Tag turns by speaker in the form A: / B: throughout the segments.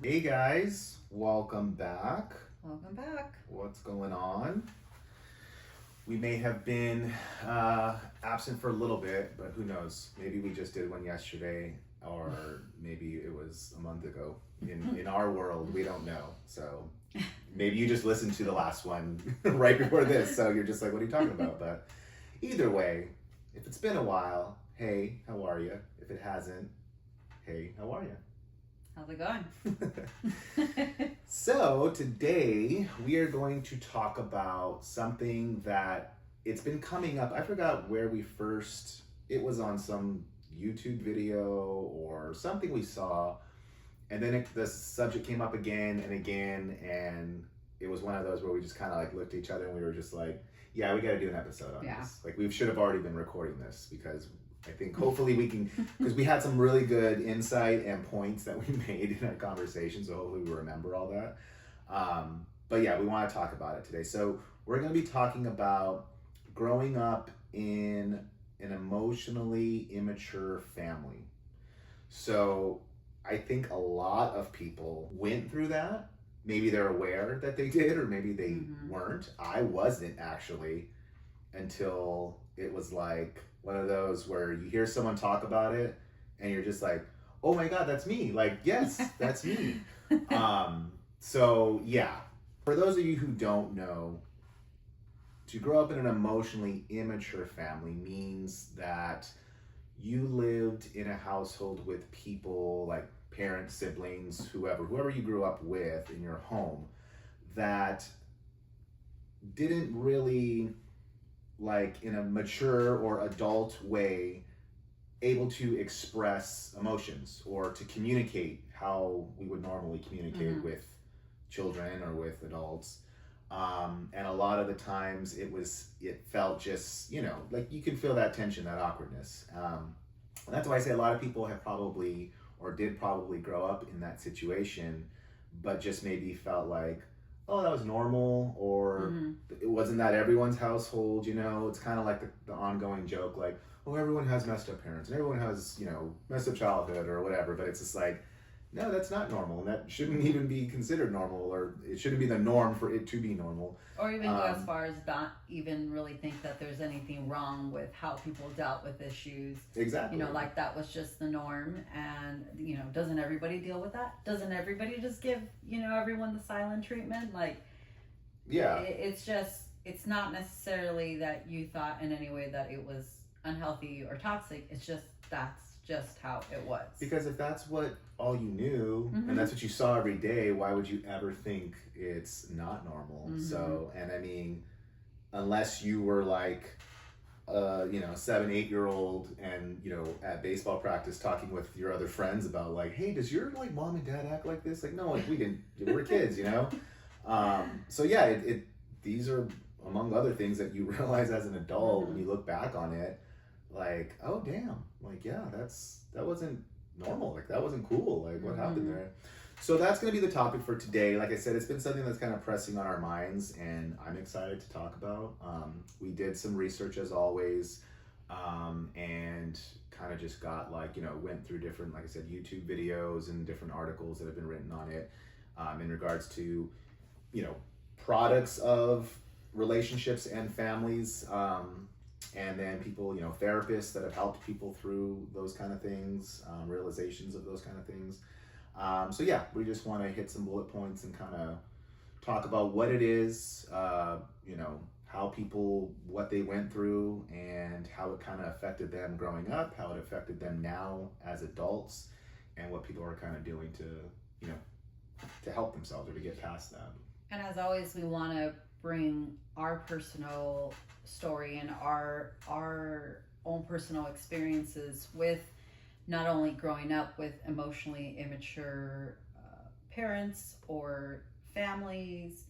A: Hey guys, welcome back.
B: Welcome back.
A: What's going on? We may have been absent for a little bit, but who knows? Maybe we just did one yesterday, or maybe it was a month ago. In our world, we don't know. So maybe you just listened to the last one right before this, so you're just like, "What are you talking about?" But either way, if it's been a while, hey, how are you? If it hasn't, hey, how are you?
B: How's it going?
A: So today we are going to talk about something that it's been coming up. I forgot where we first, it was on some YouTube video or something we saw, and then the subject came up again and again, and it was one of those where we just kind of like looked at each other and we were just like, yeah, we got to do an episode on this. Like we should have already been recording this because I think hopefully we can, because we had some really good insight and points that we made in our conversation, so hopefully we remember all that. But yeah, we want to talk about it today. So we're going to be talking about growing up in an emotionally immature family. So I think a lot of people went through that. Maybe they're aware that they did, or maybe they weren't. I wasn't actually until it was like one of those where you hear someone talk about it and you're just like, oh my God, that's me. Like, yes, that's me. So yeah, for those of you who don't know, to grow up in an emotionally immature family means that you lived in a household with people like parents, siblings, whoever you grew up with in your home that didn't really, like in a mature or adult way, able to express emotions or to communicate how we would normally communicate with children or with adults. And a lot of the times it felt just, like you can feel that tension, that awkwardness. And that's why I say a lot of people have probably or did probably grow up in that situation, but just maybe felt like, oh, that was normal, or it wasn't that everyone's household. It's kind of like the ongoing joke, like, oh, everyone has messed up parents and everyone has, messed up childhood or whatever, but it's just like, no, that's not normal, and that shouldn't even be considered normal, or it shouldn't be the norm for it to be normal.
B: Or even go as far as not even really think that there's anything wrong with how people dealt with issues.
A: Exactly.
B: Like that was just the norm, and doesn't everybody deal with that? Doesn't everybody just give everyone the silent treatment? Like,
A: yeah,
B: it's not necessarily that you thought in any way that it was unhealthy or toxic. It's just that's just how it was.
A: Because if that's what all you knew and that's what you saw every day, why would you ever think it's not normal? So, and I mean, unless you were like 7-8-year-old and at baseball practice talking with your other friends about like, hey, does your like mom and dad act like this? Like, no, like we didn't, we're kids. So yeah, these are among other things that you realize as an adult when you look back on it, like, oh damn, like, yeah, that wasn't normal, like that wasn't cool, like what happened there. So that's going to be the topic for today. Like I said, it's been something that's kind of pressing on our minds, and I'm excited to talk about. We did some research as always, and kind of just got like, went through different, like I said, YouTube videos and different articles that have been written on it, in regards to products of relationships and families, and then people, therapists that have helped people through those kind of things, realizations of those kind of things. So yeah, we just want to hit some bullet points and kind of talk about what it is, how people, what they went through, and how it kind of affected them growing up, how it affected them now as adults, and what people are kind of doing to help themselves or to get past that.
B: And as always, we want to bring our personal story and our own personal experiences with not only growing up with emotionally immature parents or families,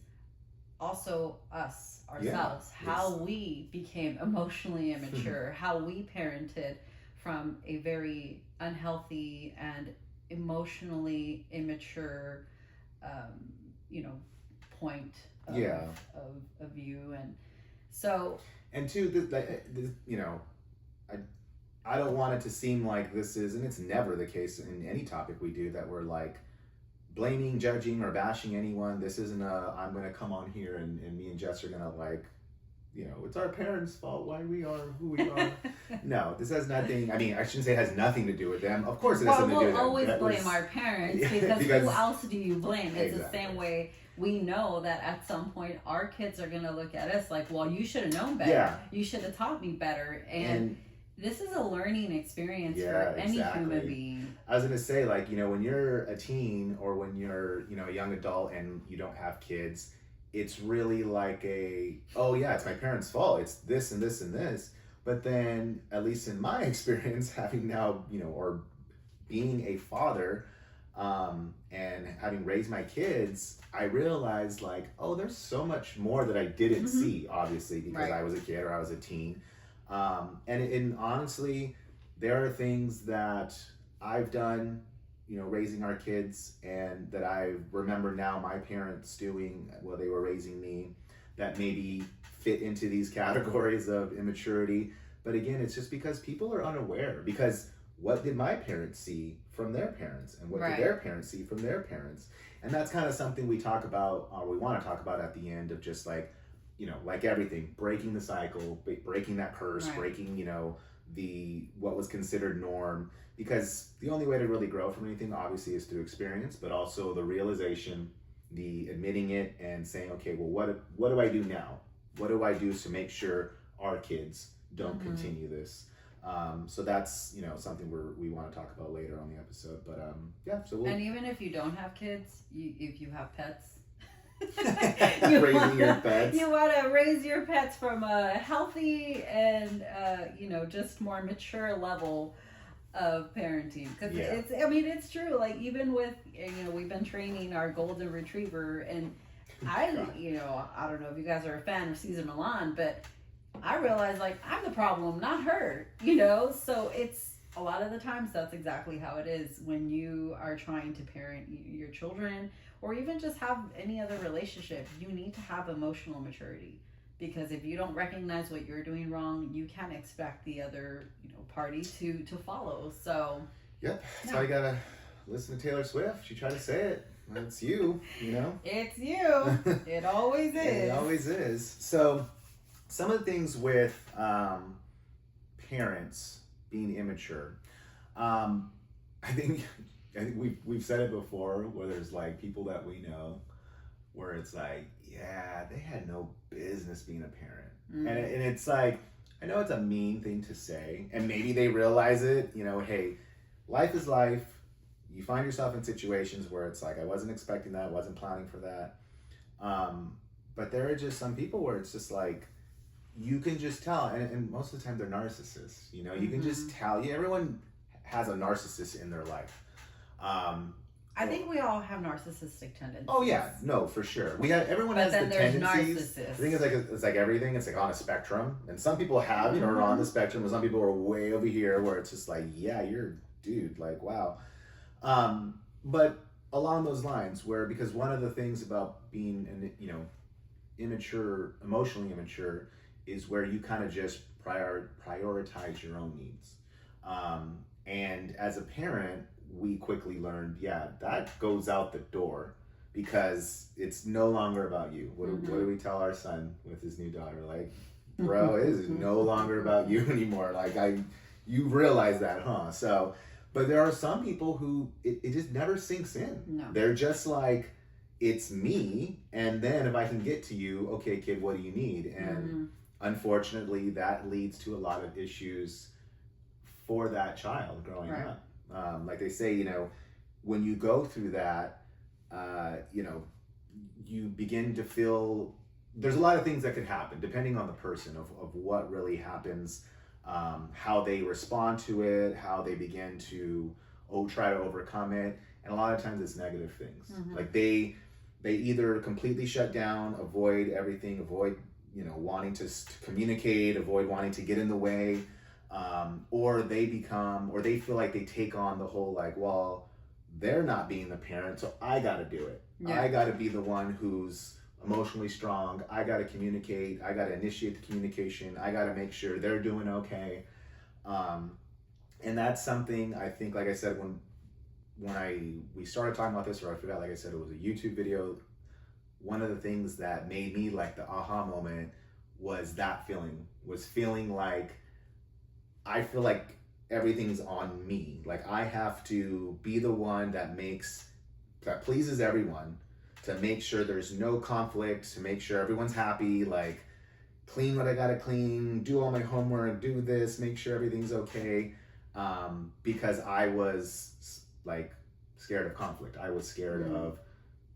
B: also us ourselves, how we became emotionally immature, how we parented from a very unhealthy and emotionally immature point of view. And so,
A: and two, I don't want it to seem like this is, and it's never the case in any topic we do, that we're like blaming, judging, or bashing anyone. This isn't a I'm gonna come on here and me and Jess are gonna like, it's our parents' fault why we are who we are. No, this has nothing. I mean, I shouldn't say it has nothing to do with them. Of course, it has something to do with them.
B: We'll always blame our parents because who else do you blame? It's
A: Exactly.
B: the same way we know that at some point our kids are gonna look at us like, well, you should have known better.
A: Yeah.
B: You should have taught me better. And this is a learning experience for any human being.
A: I was gonna say, like, when you're a teen or when you're, a young adult and you don't have kids, it's really like oh yeah, it's my parents' fault. It's this and this and this. But then, at least in my experience, having now, or being a father, and having raised my kids, I realized like, oh, there's so much more that I didn't see, obviously, because I was a kid or I was a teen. And honestly, there are things that I've done, raising our kids, and that I remember now my parents doing while they were raising me, that maybe fit into these categories of immaturity. But again, it's just because people are unaware. Because what did my parents see from their parents, and what did their parents see from their parents? And that's kind of something we talk about, or we want to talk about at the end, of just like, like everything, breaking the cycle, breaking that curse, breaking, what was considered norm. Because the only way to really grow from anything, obviously, is through experience, but also the realization, the admitting it, and saying, okay, well, what do I do now? What do I do to make sure our kids don't continue this? So that's, something we want to talk about later on the episode. But yeah, so
B: and even if you don't have kids, if you have pets,
A: raising your pets,
B: you want to raise your pets from a healthy and just more mature level of parenting, because it's true. Like, even with we've been training our golden retriever, and I don't know if you guys are a fan of Cesar Millan, but I realize, like, I'm the problem, not her, so it's a lot of the times that's exactly how it is when you are trying to parent your children, or even just have any other relationship. You need to have emotional maturity, because if you don't recognize what you're doing wrong, you can't expect the other party to follow. So
A: yep, that's why you gotta listen to Taylor Swift. She tried to say it. It's you,
B: It's you. It always is.
A: It always is. So some of the things with parents being immature, I think we've said it before, where there's like people that we know where it's like, yeah, they had no business being a parent. And it's like, I know it's a mean thing to say, and maybe they realize it, hey, life is life. You find yourself in situations where it's like, I wasn't expecting that, I wasn't planning for that. But there are just some people where it's just like, you can just tell, and most of the time they're narcissists. You can just tell. Everyone has a narcissist in their life.
B: I think we all have narcissistic tendencies.
A: Oh yeah, no, for sure. Everyone has the tendencies.
B: Narcissists.
A: I think it's like everything. It's like on a spectrum, and some people have are on the spectrum, and some people are way over here where it's just like, yeah, you're a dude, like, wow. But along those lines, because one of the things about being immature, emotionally immature, is where you kind of just prioritize your own needs. And as a parent, we quickly learned, that goes out the door, because it's no longer about you. What do we tell our son with his new daughter? Like, bro, it is no longer about you anymore. Like, you realize that, huh? So, but there are some people who it just never sinks in.
B: No.
A: They're just like, it's me, and then if I can get to you, okay, kid, what do you need? And unfortunately, that leads to a lot of issues for that child growing up. Like they say, when you go through that, you begin to feel, there's a lot of things that could happen depending on the person of what really happens, how they respond to it, how they begin to try to overcome it. And a lot of times it's negative things. Like they either completely shut down, avoid everything, avoid wanting to communicate, avoid wanting to get in the way, or they feel like they take on the whole, like, well, they're not being the parent, so I got to do it. I got to be the one who's emotionally strong. I got to communicate. I got to initiate the communication. I got to make sure they're doing okay. And that's something I think, like I said, we started talking about this, or I forgot, like I said, it was a YouTube video. One of the things that made me like the aha moment was feeling like I feel like everything's on me. Like I have to be the one that pleases everyone, to make sure there's no conflict, to make sure everyone's happy, like clean what I gotta clean, do all my homework, do this, make sure everything's okay. Because I was like scared of conflict. I was scared of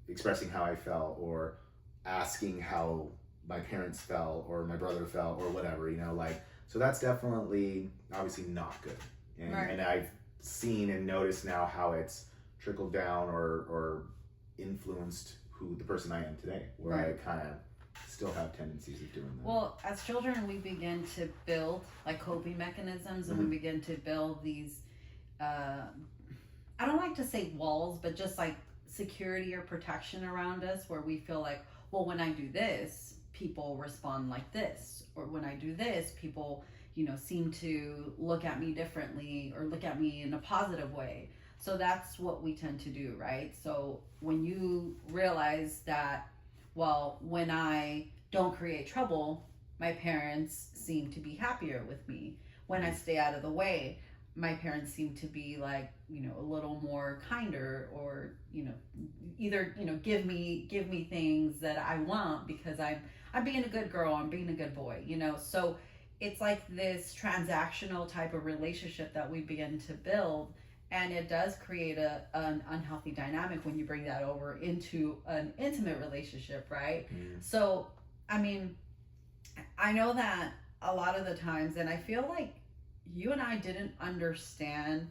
A: expressing how I felt, or asking how my parents felt or my brother felt or whatever, like, so that's definitely obviously not good. And I've seen and noticed now how it's trickled down or influenced the person I am today, where I kind of still have tendencies of doing that.
B: Well, as children, we begin to build like coping mechanisms, and we begin to build these, I don't like to say walls, but just like security or protection around us, where we feel like, well, when I do this, people respond like this, or when I do this, people, seem to look at me differently or look at me in a positive way. So that's what we tend to do, right? So when you realize that, well, when I don't create trouble, my parents seem to be happier with me. When I stay out of the way, my parents seem to be like, a little more kinder, or, either, give me things that I want because I'm being a good girl, I'm being a good boy, So it's like this transactional type of relationship that we begin to build. And it does create an unhealthy dynamic when you bring that over into an intimate relationship, right? So, I mean, I know that a lot of the times, and I feel like you and I didn't understand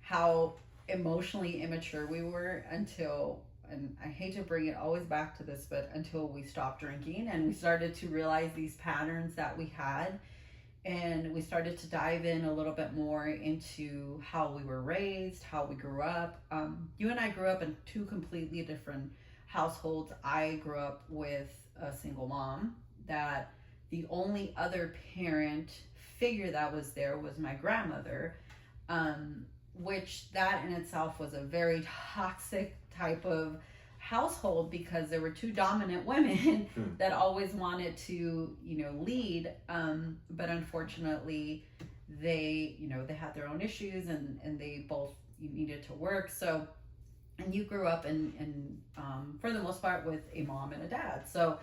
B: how emotionally immature we were until, and I hate to bring it always back to this, but until we stopped drinking and we started to realize these patterns that we had. And we started to dive in a little bit more into how we were raised, how we grew up. You and I grew up in two completely different households. I grew up with a single mom, that the only other parent figure that was there was my grandmother, which that in itself was a very toxic type of household, because there were two dominant women that always wanted to lead, but unfortunately they they had their own issues, and they both needed to work. So, and you grew up in for the most part with a mom and a dad, so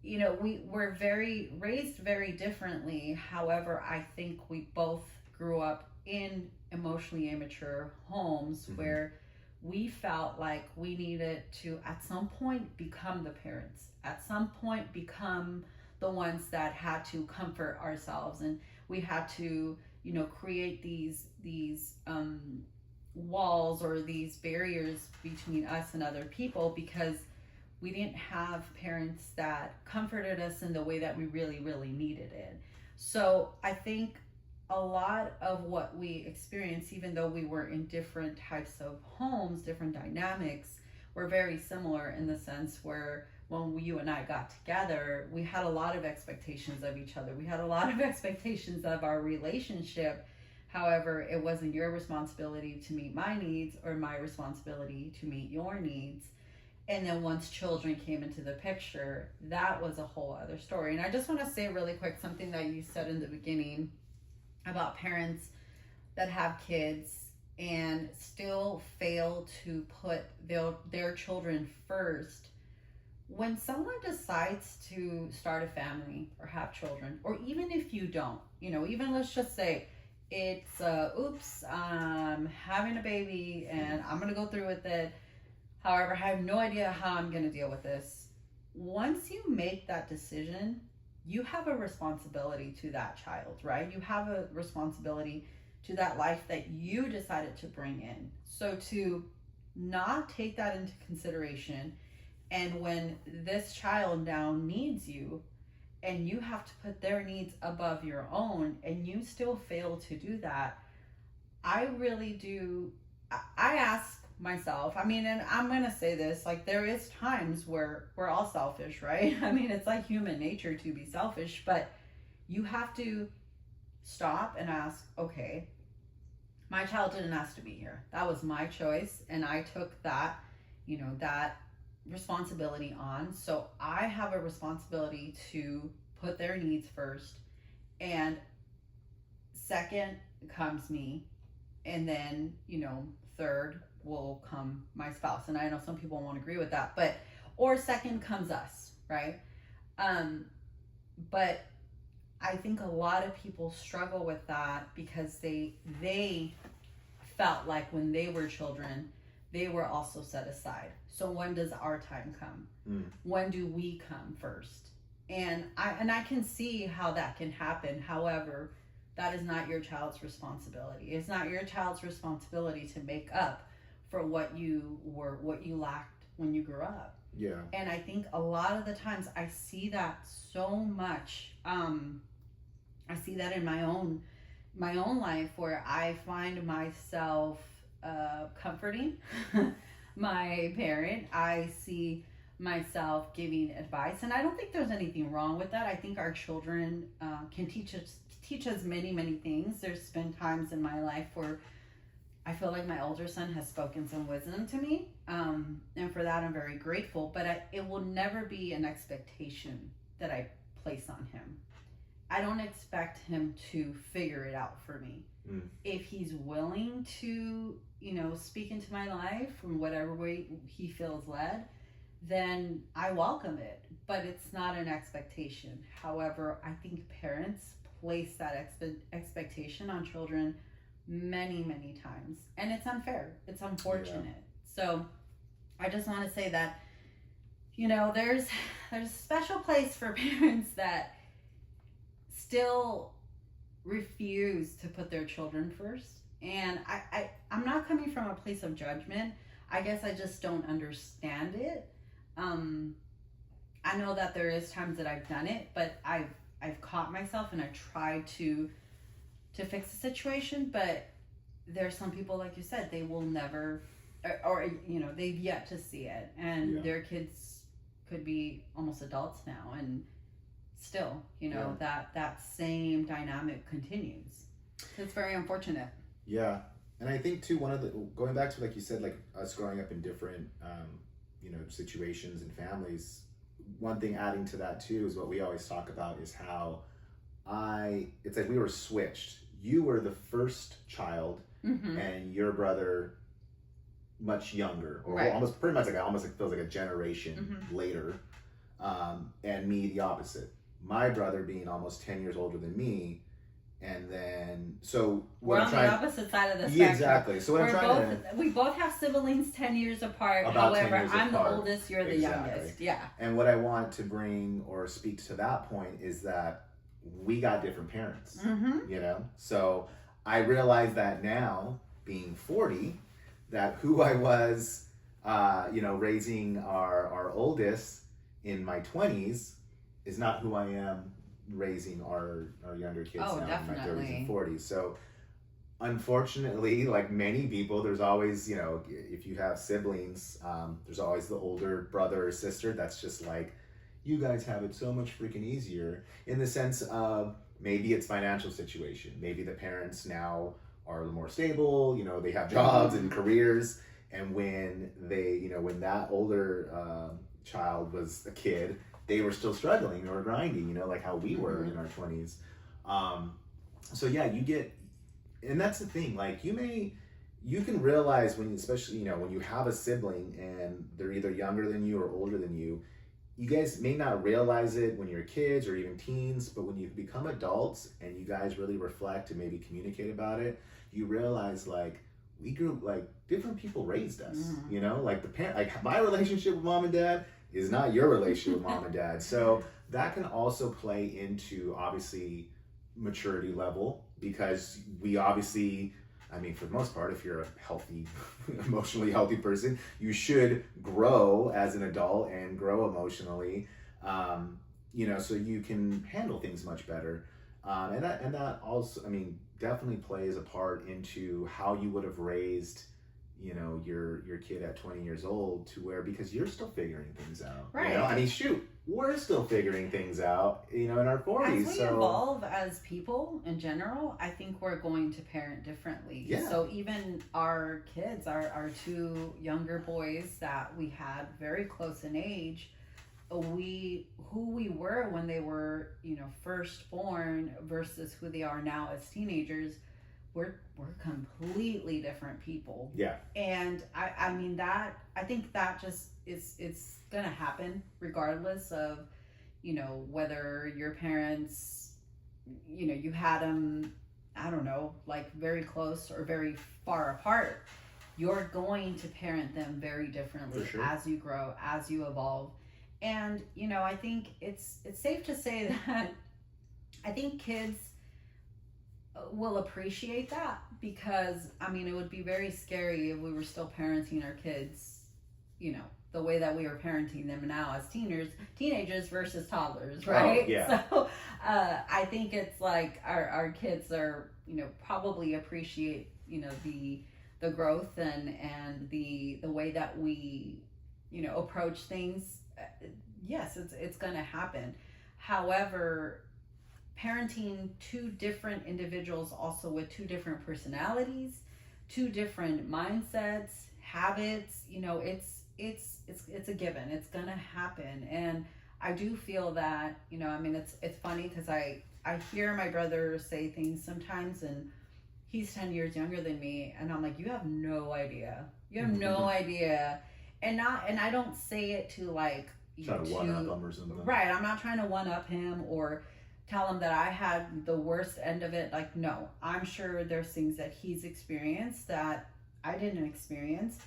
B: we were raised very differently. However, I think we both grew up in emotionally immature homes where we felt like we needed to, at some point, become the parents, at some point become the ones that had to comfort ourselves, and we had to, create these walls or these barriers between us and other people, because we didn't have parents that comforted us in the way that we really, really needed it. So I think a lot of what we experienced, even though we were in different types of homes, different dynamics, were very similar in the sense where when you and I got together, we had a lot of expectations of each other. We had a lot of expectations of our relationship. However, it wasn't your responsibility to meet my needs or my responsibility to meet your needs. And then once children came into the picture, that was a whole other story. And I just want to say really quick something that you said in the beginning about parents that have kids and still fail to put their children first. When someone decides to start a family or have children, or even if you don't, even let's just say it's oops, I'm having a baby and I'm gonna go through with it. However, I have no idea how I'm gonna deal with this. Once you make that decision, you have a responsibility to that child, right? You have a responsibility to that life that you decided to bring in. So to not take that into consideration, and when this child now needs you, and you have to put their needs above your own, and you still fail to do that, I really do, I ask myself, and I'm gonna say this, like, there is times where we're all selfish, right? It's like human nature to be selfish, but you have to stop and ask, okay, My child didn't ask to be here. That was my choice, and I took that, that responsibility on. So I have a responsibility to put their needs first, and second comes me, and then, third will come my spouse. And I know some people won't agree with that, but or second comes us, right? But I think a lot of people struggle with that because they felt like when they were children, they were also set aside. So when does our time come? When do we come first? And I can see how that can happen. However, that is not your child's responsibility. It's not your child's responsibility to make up for what you lacked when you grew up.
A: Yeah.
B: And I think a lot of the times I see that so much. I see that in my own life, where I find myself comforting my parent. I see myself giving advice, and I don't think there's anything wrong with that. I think our children can teach us many things. There's been times in my life where I feel like my older son has spoken some wisdom to me, and for that I'm very grateful. But it will never be an expectation that I place on him. I don't expect him to figure it out for me. If he's willing to, speak into my life in whatever way he feels led, then I welcome it. But it's not an expectation. However, I think parents place that expectation on children many times, and it's unfair. It's unfortunate. Yeah. So I just want to say that, there's a special place for parents that still refuse to put their children first. And I'm not coming from a place of judgment. I guess I just don't understand it. I know that there is times that I've done it, but I've caught myself and I tried to fix the situation. But there's some people, like you said, they will never, or they've yet to see it, and their kids could be almost adults now, and still, that same dynamic continues. It's very unfortunate.
A: Yeah. And I think too, going back to, like you said, like us growing up in different, situations and families, one thing adding to that too is what we always talk about is how it's like we were switched. You were the first child, and your brother much younger, or almost pretty much like feels like a generation later, and me the opposite. My brother being almost 10 years older than me, and then
B: we're on the opposite side of the spectrum.
A: Yeah, exactly. So
B: we both have siblings 10 years apart. However, I'm the oldest, you're the youngest. Yeah.
A: And what I want to bring or speak to that point is that we got different parents. So I realize that now, being 40, that who I was, raising our oldest in my 20s is not who I am raising our younger kids now
B: definitely.
A: In my 30s and 40s. So unfortunately, like many people, there's always, if you have siblings, there's always the older brother or sister that's just like, you guys have it so much freaking easier, in the sense of maybe it's financial situation. Maybe the parents now are a little more stable, they have jobs and careers. And when when that older child was a kid, they were still struggling or grinding, like how we were in our 20s. So yeah, you get, and that's the thing, like you can realize especially, when you have a sibling and they're either younger than you or older than you guys may not realize it when you're kids or even teens, but when you become adults and you guys really reflect and maybe communicate about it, you realize like we grew, like different people raised us, like like my relationship with mom and dad is not your relationship with mom and dad. So that can also play into, obviously, maturity level, because we obviously, for the most part, if you're a healthy, emotionally healthy person, you should grow as an adult and grow emotionally, so you can handle things much better. And that also, definitely plays a part into how you would have raised your kid at 20 years old to where, because you're still figuring things out.
B: Right.
A: I mean, shoot, we're still figuring things out, in our 40s.
B: As we evolve as people in general, I think we're going to parent differently.
A: Yeah.
B: So even our kids, our two younger boys that we had very close in age, who we were when they were, first born versus who they are now as teenagers, we're completely different people.
A: Yeah.
B: And I mean that, I think that just it's gonna happen regardless of, whether your parents, you had them, I don't know, like very close or very far apart. You're going to parent them very differently.
A: For sure.
B: As you grow, as you evolve. And, I think it's safe to say that I think kids will appreciate that, because, I mean, it would be very scary if we were still parenting our kids, the way that we are parenting them now as teenagers versus toddlers, right?
A: Oh, yeah.
B: So I think it's like our kids are, probably appreciate, the growth and the way that we, approach things. Yes, it's going to happen. However, parenting two different individuals, also with two different personalities, two different mindsets, habits, it's a given. It's going to happen. And I do feel that, I mean, it's funny because I hear my brother say things sometimes, and he's 10 years younger than me, and I'm like, you have no idea. You have no idea. And I don't say it to like
A: try to one up him or something.
B: Right. I'm not trying to one up him or tell him that I had the worst end of it. Like, no, I'm sure there's things that he's experienced that I didn't experience.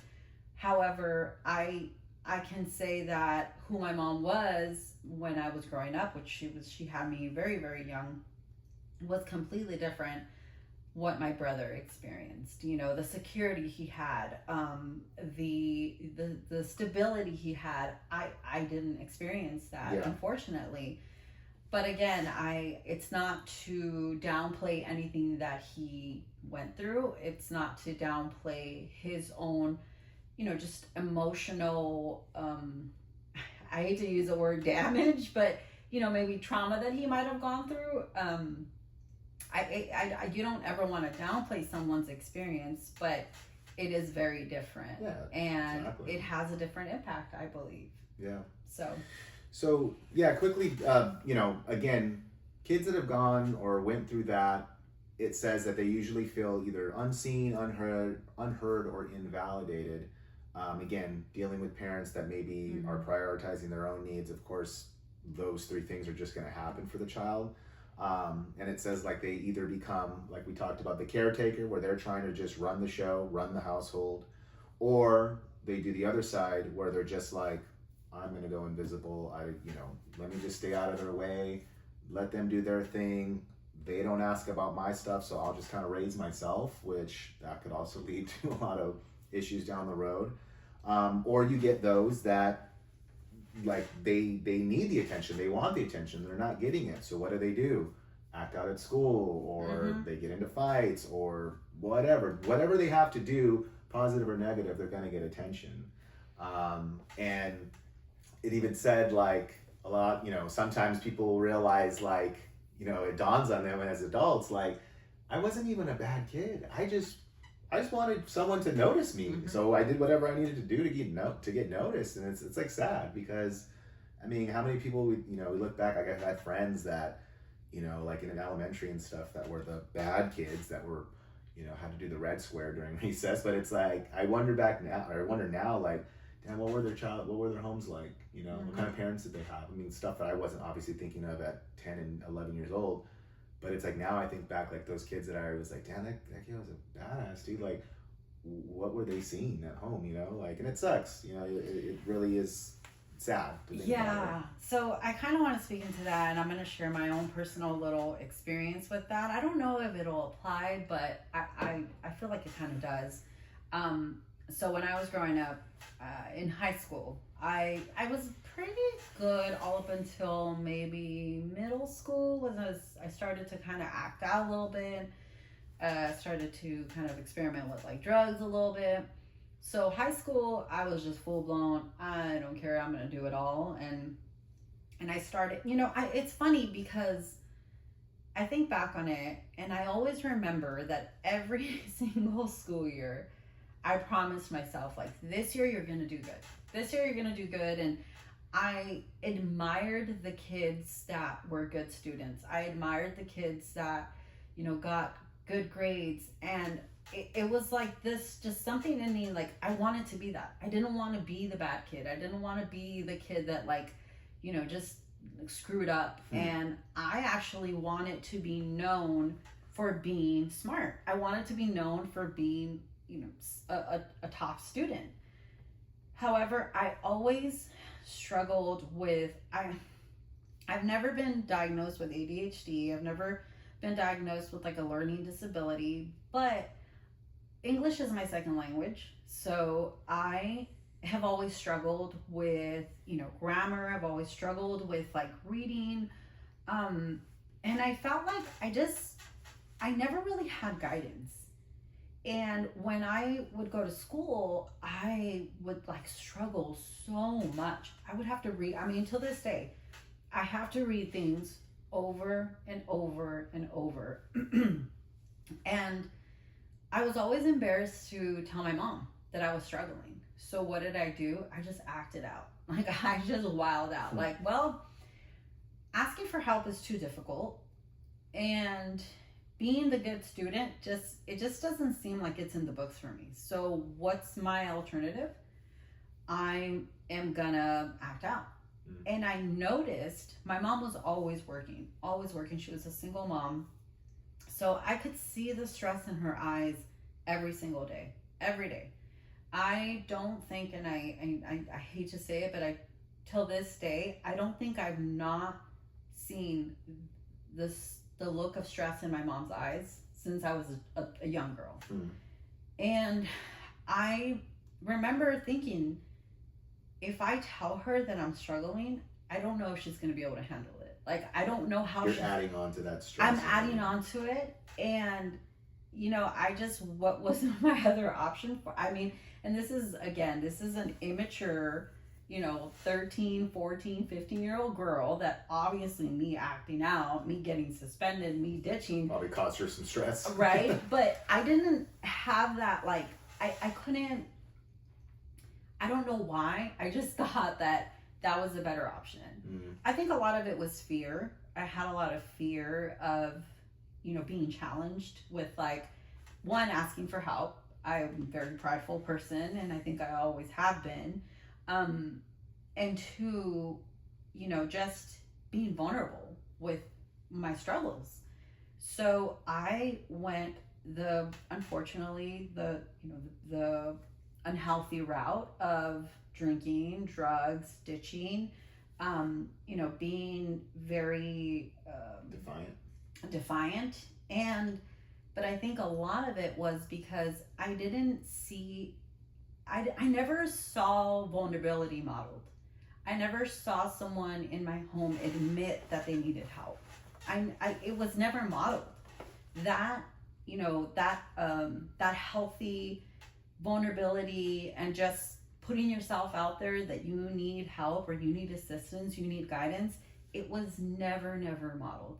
B: However, I can say that who my mom was when I was growing up, which she had me very, very young, was completely different what my brother experienced. The security he had, the stability he had. I didn't experience that, unfortunately. But again, it's not to downplay anything that he went through. It's not to downplay his own, just emotional, I hate to use the word damage, but, maybe trauma that he might have gone through. You don't ever want to downplay someone's experience, but it is very different.
A: Yeah,
B: and
A: exactly.
B: It has a different impact, I believe.
A: Yeah.
B: So
A: yeah, quickly, again, kids that have gone or went through that, it says that they usually feel either unseen, unheard, or invalidated. Again, dealing with parents that maybe are prioritizing their own needs, of course, those three things are just going to happen for the child. And it says like they either become, like we talked about, the caretaker, where they're trying to just run the show, run the household, or they do the other side where they're just like, I'm going to go invisible. Let me just stay out of their way. Let them do their thing. They don't ask about my stuff, so I'll just kind of raise myself, which that could also lead to a lot of issues down the road. Or you get those that like they need the attention, they want the attention, they're not getting it. So what do? Act out at school, or they get into fights, or whatever they have to do, positive or negative, they're going to get attention. And it even said like a lot, sometimes people realize like, it dawns on them as adults, like, I wasn't even a bad kid. I just wanted someone to notice me. So I did whatever I needed to do to get noticed. And it's like sad, because I mean, how many people we look back, like I've had friends that, like in an elementary and stuff, that were the bad kids that were, had to do the red square during recess. But it's like, I wonder now, like, damn, what were their homes like? What kind of parents did they have? I mean, stuff that I wasn't obviously thinking of at 10 and 11 years old. But it's like, now I think back, like those kids that I was like, damn, that kid was a badass, dude. Like, what were they seeing at home, Like, and it sucks, it really is sad to think about it.
B: So I kind of want to speak into that, and I'm going to share my own personal little experience with that. I don't know if it'll apply, but I feel like it kind of does. So when I was growing up in high school, I was pretty good all up until maybe middle school, was as I started to kind of act out a little bit, started to kind of experiment with like drugs a little bit. So high school, I was just full blown. I don't care. I'm gonna do it all, and I started. It's funny because I think back on it, and I always remember that every single school year, I promised myself, like, this year you're gonna do good. This year you're gonna do good, and I admired the kids that were good students. I admired the kids that, got good grades. And it was like this, just something in me, like, I wanted to be that. I didn't want to be the bad kid. I didn't want to be the kid that, like, just screwed up. And I actually wanted to be known for being smart. I wanted to be known for being, a top student. However, I always struggled with, I've never been diagnosed with ADHD. I've never been diagnosed with like a learning disability, but English is my second language. So I have always struggled with, grammar. I've always struggled with like reading. And I felt like I never really had guidance. And when I would go to school, I would like struggle so much. I would have to read, till this day, I have to read things over and over and over. And I was always embarrassed to tell my mom that I was struggling. So what did I do? I just acted out. Like, I just wilded out. Like, well, asking for help is too difficult. And being the good student, it just doesn't seem like it's in the books for me. So what's my alternative? I am gonna act out. And I noticed my mom was always working. She was a single mom. So I could see the stress in her eyes every single day, every day. I don't think, and I hate to say it, but till this day, I don't think I've not seen the look of stress in my mom's eyes since I was a young girl. And I remember thinking, if I tell her that I'm struggling, I don't know if she's going to be able to handle it. Like, I don't know how
A: You're adding on to that stress.
B: I'm adding on to it. And, what was my other option for, and this is an immature, 13, 14, 15-year-old girl that obviously me acting out, me getting suspended, me ditching.
A: Probably caused her some stress.
B: Right? But I didn't have that, like, I couldn't, I don't know why. I just thought that was a better option. I think a lot of it was fear. I had a lot of fear of, being challenged with, like, one, asking for help. I'm a very prideful person, and I think I always have been. And two, just being vulnerable with my struggles. So I went unfortunately, the unhealthy route of drinking, drugs, ditching, being very defiant. But I think a lot of it was because I never saw vulnerability modeled. I never saw someone in my home admit that they needed help. It was never modeled. That healthy vulnerability and just putting yourself out there that you need help or you need assistance, you need guidance, it was never modeled.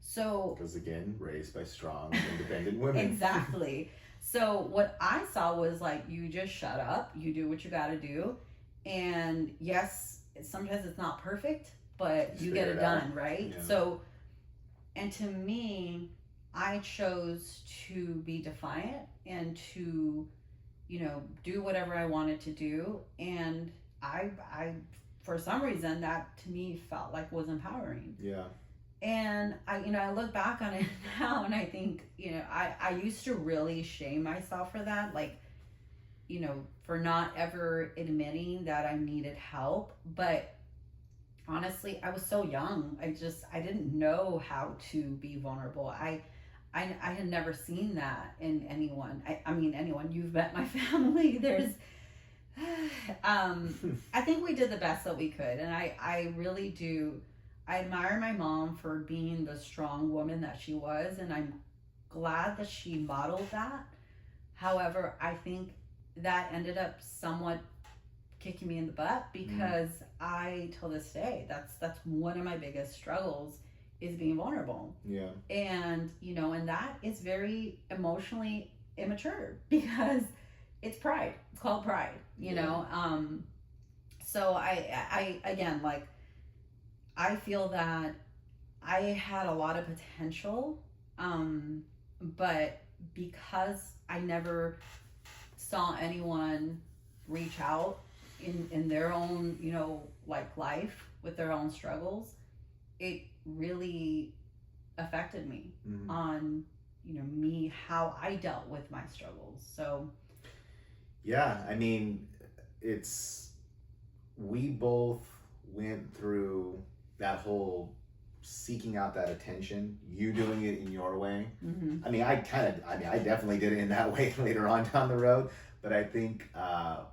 B: So,
A: because again, raised by strong, independent women.
B: Exactly. So what I saw was like, you just shut up, you do what you got to do, and yes, sometimes it's not perfect, but you get it done, right? Yeah. So, and to me, I chose to be defiant and to, do whatever I wanted to do, and I for some reason that to me felt like was empowering.
A: Yeah.
B: And I look back on it now and I think, I used to really shame myself for that. Like, for not ever admitting that I needed help. But honestly, I was so young. I didn't know how to be vulnerable. I had never seen that in anyone. Anyone. You've met my family. There's, I think we did the best that we could. And I really do. I admire my mom for being the strong woman that she was, and I'm glad that she modeled that. However, I think that ended up somewhat kicking me in the butt because I, till this day, that's one of my biggest struggles is being vulnerable.
A: Yeah.
B: And, and that is very emotionally immature because it's pride. It's called pride, you know? So I, again, like, I feel that I had a lot of potential, but because I never saw anyone reach out in their own, like life with their own struggles, it really affected me on, me, how I dealt with my struggles. So,
A: yeah, I mean, we both went through that whole seeking out that attention, you doing it in your way. I mean, I definitely did it in that way later on down the road, but I think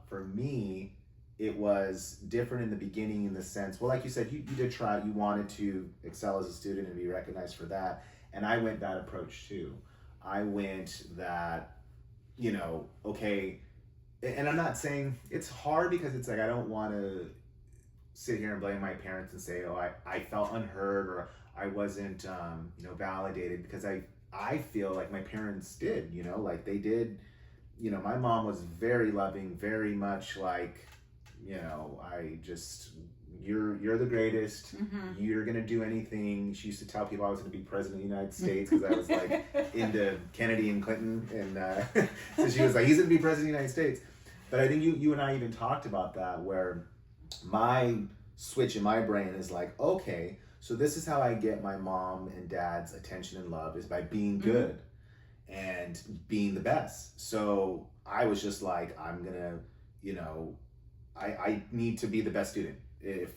A: for me, it was different in the beginning in the sense, well, like you said, you did try, you wanted to excel as a student and be recognized for that, and I went that approach too. I went that, okay, and I'm not saying it's hard because it's like I don't want to sit here and blame my parents and say, oh, I felt unheard or I wasn't, validated, because I feel like my parents did, like they did, my mom was very loving, very much like, you're the greatest, you're gonna do anything. She used to tell people I was gonna be president of the United States because I was like into Kennedy and Clinton, and so she was like, he's gonna be president of the United States. But I think you and I even talked about that, where my switch in my brain is like, okay, so this is how I get my mom and dad's attention and love, is by being good and being the best. So I was just like, I'm gonna, I need to be the best student. If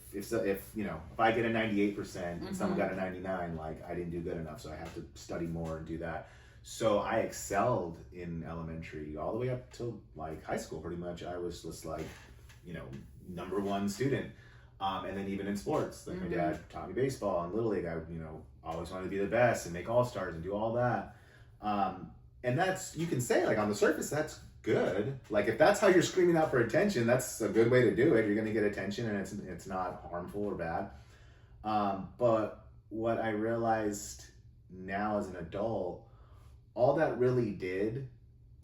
A: I get a 98% and someone got a 99, like I didn't do good enough, so I have to study more and do that. So I excelled in elementary all the way up till like high school. Pretty much, I was just like, number one student. And then even in sports, like my dad taught me baseball and Little League. I, always wanted to be the best and make all-stars and do all that. And that's, you can say like on the surface, that's good. Like if that's how you're screaming out for attention, that's a good way to do it. You're going to get attention and it's not harmful or bad. But what I realized now as an adult, all that really did,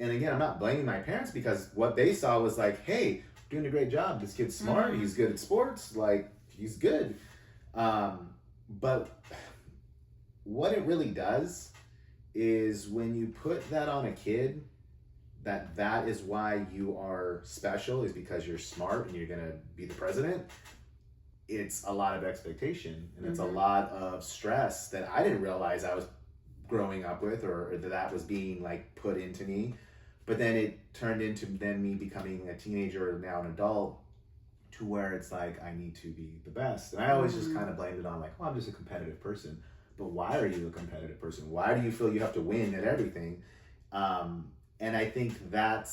A: and again, I'm not blaming my parents, because what they saw was like, hey, doing a great job. This kid's smart. He's good at sports. Like, he's good. But what it really does is when you put that on a kid, that is why you are special, is because you're smart and you're going to be the president. It's a lot of expectation, and it's a lot of stress that I didn't realize I was growing up with, or that was being like put into me. But then it turned into then me becoming a teenager, now an adult, to where it's like I need to be the best. And I always just kind of blamed it on like, well, I'm just a competitive person. But why are you a competitive person? Why do you feel you have to win at everything? And I think that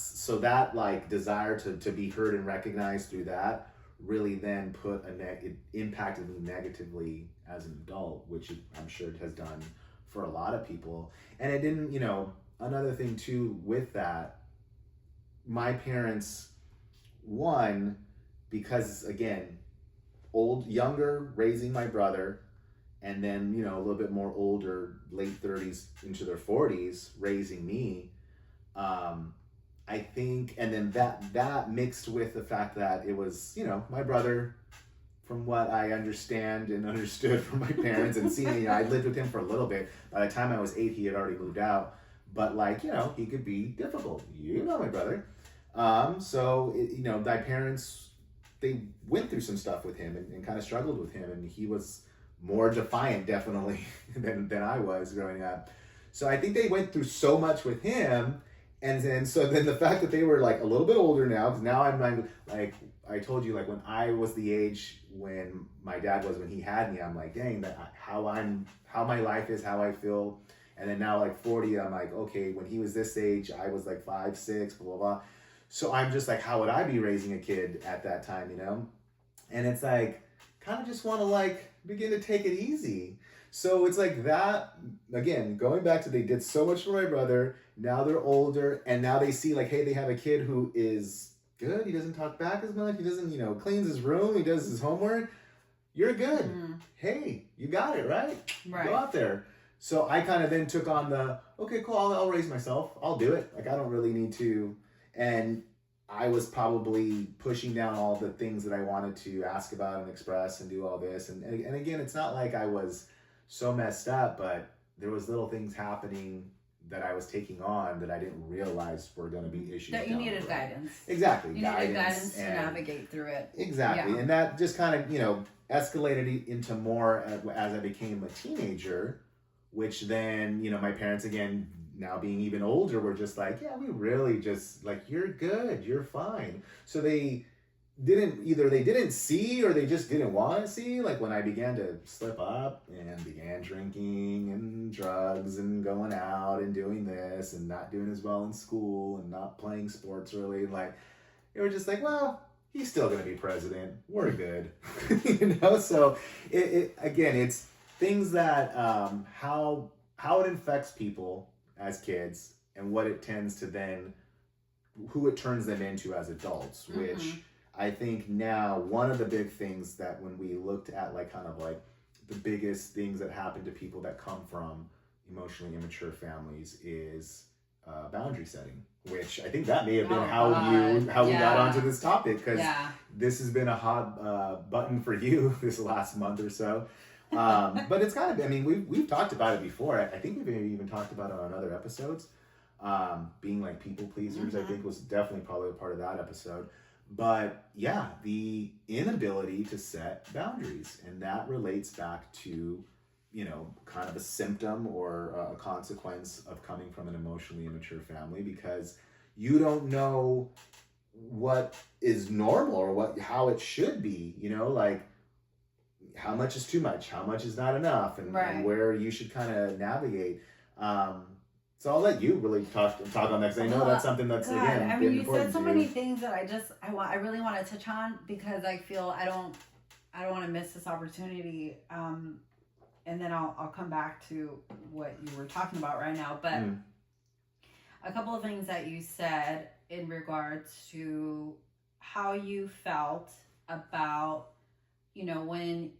A: like desire to be heard and recognized through that really then it impacted me negatively as an adult, which I'm sure it has done for a lot of people. And it didn't, another thing too with that, my parents, one, because again, younger, raising my brother, and then, a little bit more older, late 30s into their 40s, raising me, I think, and then that mixed with the fact that it was, my brother, from what I understand and understood from my parents and seeing, I lived with him for a little bit. By the time I was 8, he had already moved out. But like, he could be difficult. My brother. So, my parents, they went through some stuff with him and kind of struggled with him. And he was more defiant, definitely, than I was growing up. So I think they went through so much with him. And then the fact that they were like a little bit older now, because now I'm like, I told you, like when I was the age when my dad was when he had me, I'm like, dang, how my life is, how I feel. And then now like 40, I'm like, okay, when he was this age, I was like 5, 6, blah, blah, blah. So I'm just like, how would I be raising a kid at that time, And it's like kind of just want to like begin to take it easy. So it's like that again, going back to they did so much for my brother. Now they're older, and now they see like, hey, they have a kid who is good. He doesn't talk back as much. He doesn't, cleans his room. He does his homework. You're good. Hey, you got it, right? Go out there. So I kind of then took on the, okay, cool, I'll raise myself. I'll do it. Like, I don't really need to. And I was probably pushing down all the things that I wanted to ask about and express and do all this. And again, it's not like I was so messed up, but there was little things happening that I was taking on that I didn't realize were going to be issues.
B: That you needed guidance.
A: Exactly.
B: You needed guidance to navigate through it.
A: Exactly. Yeah. And that just kind of, escalated into more as I became a teenager, which then, my parents, again, now being even older, were just like, yeah, we really just, like, you're good, you're fine. So they didn't see or they just didn't want to see, like, when I began to slip up and began drinking and drugs and going out and doing this and not doing as well in school and not playing sports really, like, they were just like, well, he's still going to be president. We're good. So it's things that, how it affects people as kids and what it tends to then, who it turns them into as adults, which I think now one of the big things that when we looked at like kind of like the biggest things that happen to people that come from emotionally immature families is boundary setting, which I think that may have been how we got onto this topic, because this has been a hot button for you this last month or so. But it's kind of, I mean, we've talked about it before. I think we've even talked about it on other episodes. Being like people pleasers, I think was definitely probably a part of that episode. But yeah, the inability to set boundaries, and that relates back to kind of a symptom or a consequence of coming from an emotionally immature family, because you don't know what is normal or how it should be, like how much is too much, how much is not enough, and where you should kind of navigate. So I'll let you really talk on that, because I know that's something that's again.
B: I mean, you said so many things that I really want to touch on, because I feel I don't want to miss this opportunity. And then I'll come back to what you were talking about right now. But a couple of things that you said in regards to how you felt about, when,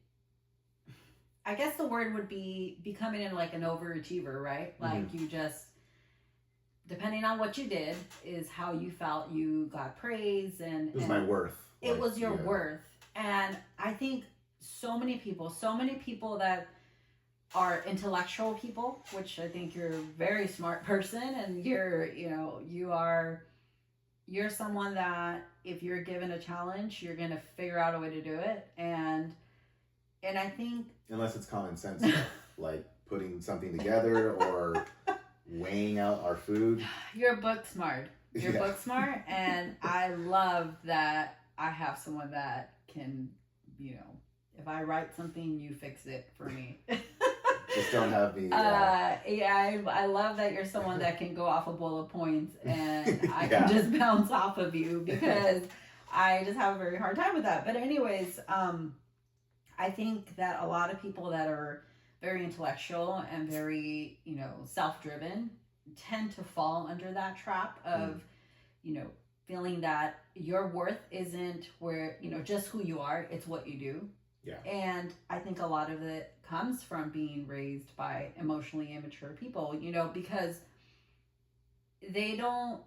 B: I guess the word would be becoming like an overachiever, right? Like you just, depending on what you did, is how you felt you got praise. And it was
A: my worth.
B: It was your worth. And I think so many people that are intellectual people, which I think you're a very smart person, and you're someone that if you're given a challenge, you're going to figure out a way to do it. And I think,
A: unless it's common sense stuff, like putting something together or weighing out our food.
B: You're book smart. Book smart. And I love that I have someone that can, if I write something, you fix it for me.
A: Just don't have me.
B: I love that you're someone that can go off of bullet points and I can just bounce off of you, because I just have a very hard time with that. But anyways, I think that a lot of people that are very intellectual and very, self-driven tend to fall under that trap of, feeling that your worth isn't where, just who you are, it's what you do.
A: Yeah. And
B: I think a lot of it comes from being raised by emotionally immature people, because they don't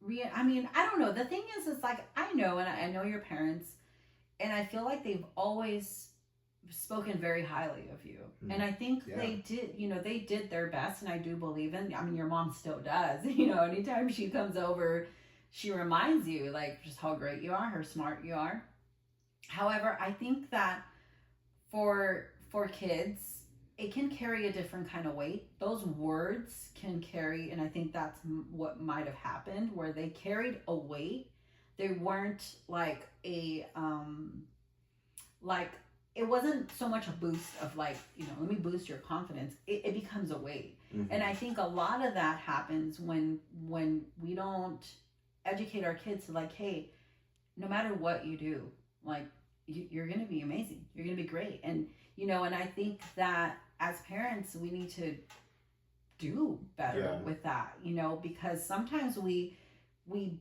B: I don't know. The thing is, it's like, I know your parents, and I feel like they've always spoken very highly of you. And I think they did their best, and I do believe your mom still does. Anytime she comes over, she reminds you, like, just how great you are, how smart you are. However, I think that for kids, it can carry a different kind of weight. Those words can carry, and I think that's what might have happened, where they carried a weight. They weren't like it wasn't so much a boost of like, let me boost your confidence. It becomes a weight. And I think a lot of that happens when we don't educate our kids to like, hey, no matter what you do, like, you're going to be amazing. You're going to be great. And, and I think that as parents, we need to do better with that, because sometimes we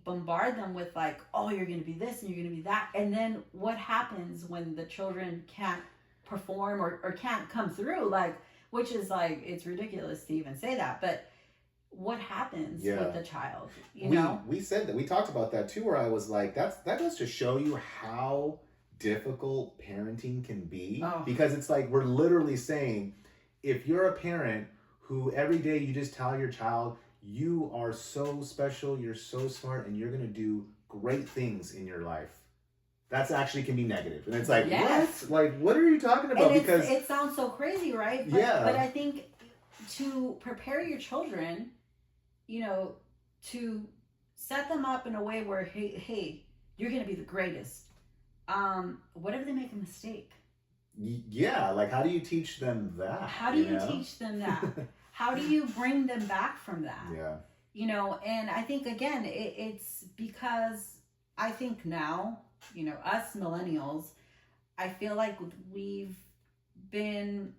B: bombard them with like, oh, you're going to be this and you're going to be that. And then what happens when the children can't perform or can't come through, like, which is like, it's ridiculous to even say that, but what happens with the child,
A: we said that, we talked about that too, where I was like, that goes to show you how difficult parenting can be. Because it's like, we're literally saying, if you're a parent who every day you just tell your child, you are so special, you're so smart, and you're going to do great things in your life, that's actually can be negative. And it's like, what? Like, what are you talking about?
B: And
A: because
B: it sounds so crazy, right? But I think to prepare your children, to set them up in a way where, hey, you're going to be the greatest. What if they make a mistake?
A: Yeah, like, how do you teach them that?
B: How do you teach them that? How do you bring them back from that?
A: Yeah.
B: And I think, again, it's because I think now, us millennials, I feel like we've been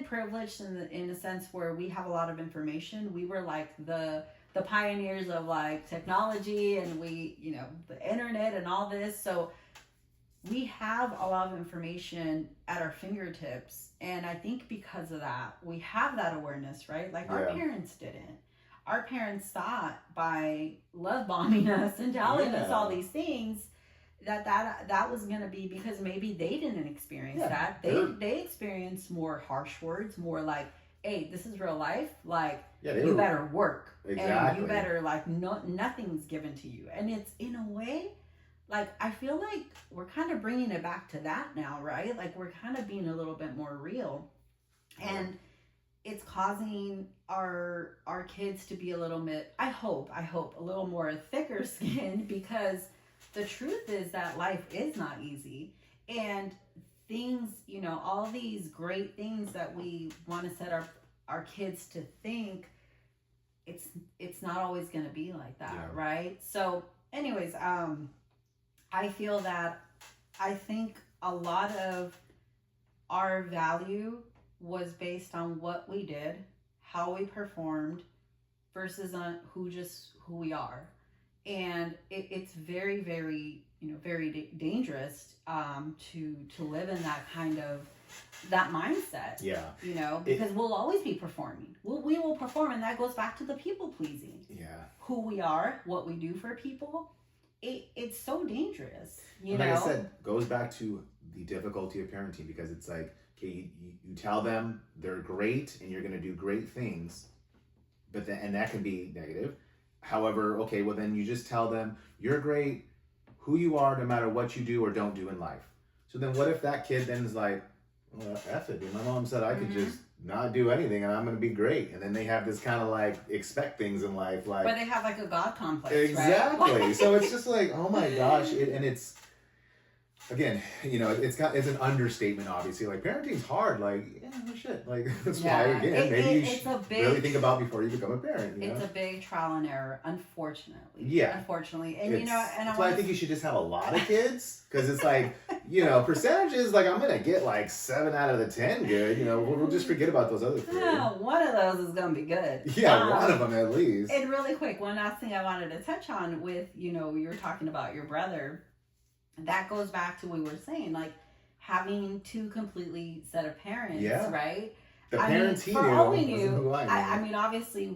B: privileged in a sense where we have a lot of information. We were like the pioneers of like technology, and we, the internet and all this. So we have a lot of information at our fingertips. And I think because of that, we have that awareness, right? Like our parents didn't. Our parents thought by love bombing us and telling us all these things that was going to be because maybe they didn't experience that. They experienced more harsh words, more like, hey, this is real life. Like, you better work.
A: Exactly.
B: And you better, like, nothing's given to you. And it's, in a way, like, I feel like we're kind of bringing it back to that now, right? Like, we're kind of being a little bit more real. And it's causing our kids to be a little bit, I hope, a little more thicker skinned, because the truth is that life is not easy. And things, all these great things that we want to set our kids to think, it's not always going to be like that, right? So anyways, I feel that I think a lot of our value was based on what we did, how we performed, versus on who we are. And it's very, very, very dangerous to live in that kind of, that mindset.
A: Yeah.
B: Because we'll always be performing. We will perform, and that goes back to the people pleasing.
A: Yeah.
B: Who we are, what we do for people. It's so dangerous.
A: Like I said, goes back to the difficulty of parenting, because it's like, okay, you tell them they're great and you're going to do great things, but then, and that can be negative. However, okay, well then you just tell them you're great, who you are, no matter what you do or don't do in life. So then what if that kid then is like, well, F it, dude. My mom said I could just not do anything and I'm going to be great. And then they have this kind of like expect things in life. Like,
B: but they have like a God complex,
A: exactly.
B: Right?
A: So it's just like, oh my gosh. And it's, again, it's an understatement, obviously. Like, parenting's hard. Like, no shit. Like, that's why, again, maybe you should really think about before you become a parent.
B: It's a big trial and error, unfortunately.
A: Yeah.
B: Unfortunately. And, and
A: that's why I think you should just have a lot of kids. Because it's like, percentages, like, I'm going to get like 7 out of the 10 good. We'll just forget about those other 3.
B: One of those is going to be good.
A: Yeah, one of them at least.
B: And really quick, one last thing I wanted to touch on with, you were talking about your brother. That goes back to what we were saying, like having 2 completely set of parents, right?
A: The parents he knew.
B: For all we knew,
A: who I knew.
B: I mean, obviously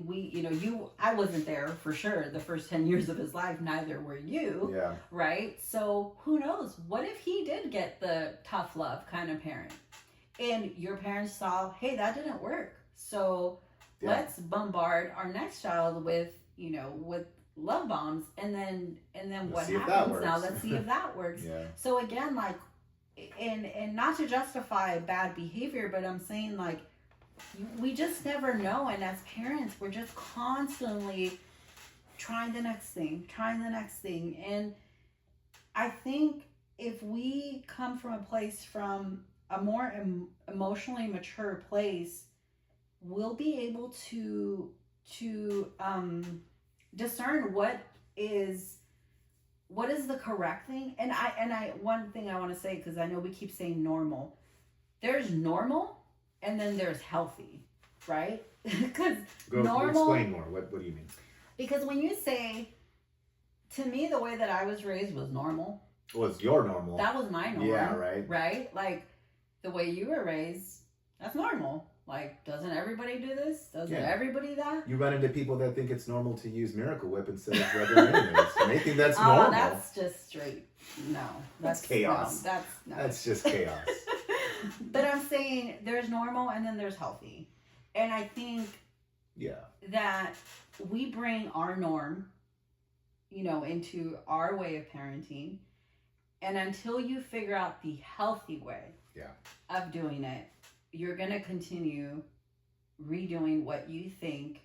B: I wasn't there for sure the first 10 years of his life, neither were you, right? So who knows? What if he did get the tough love kind of parent, and your parents saw, hey, that didn't work, so let's bombard our next child with love bombs, and then what happens now? Let's see if that works. So again, like, and not to justify bad behavior, but I'm saying, like, we just never know. And as parents, we're just constantly trying the next thing. And I think if we come from a place, from a more emotionally mature place, we'll be able to discern what is what is the correct thing? And I one thing I want to say, because I know we keep saying normal. There's normal, and then there's healthy, right? Because normal.
A: Explain more. What do you mean?
B: Because when you say, to me, the way that I was raised was normal.
A: Well, it's your normal.
B: That was my norm.
A: Yeah, right.
B: Right? Like, the way you were raised, that's normal. Like, doesn't everybody do this? Doesn't everybody that?
A: You run into people that think it's normal to use Miracle Whip instead of regular mayonnaise. And they think that's normal.
B: Oh, that's just straight. No.
A: That's chaos.
B: No,
A: that's just chaos.
B: But I'm saying there's normal and then there's healthy. And I think that we bring our norm, into our way of parenting. And until you figure out the healthy way of doing it, you're going to continue redoing what you think,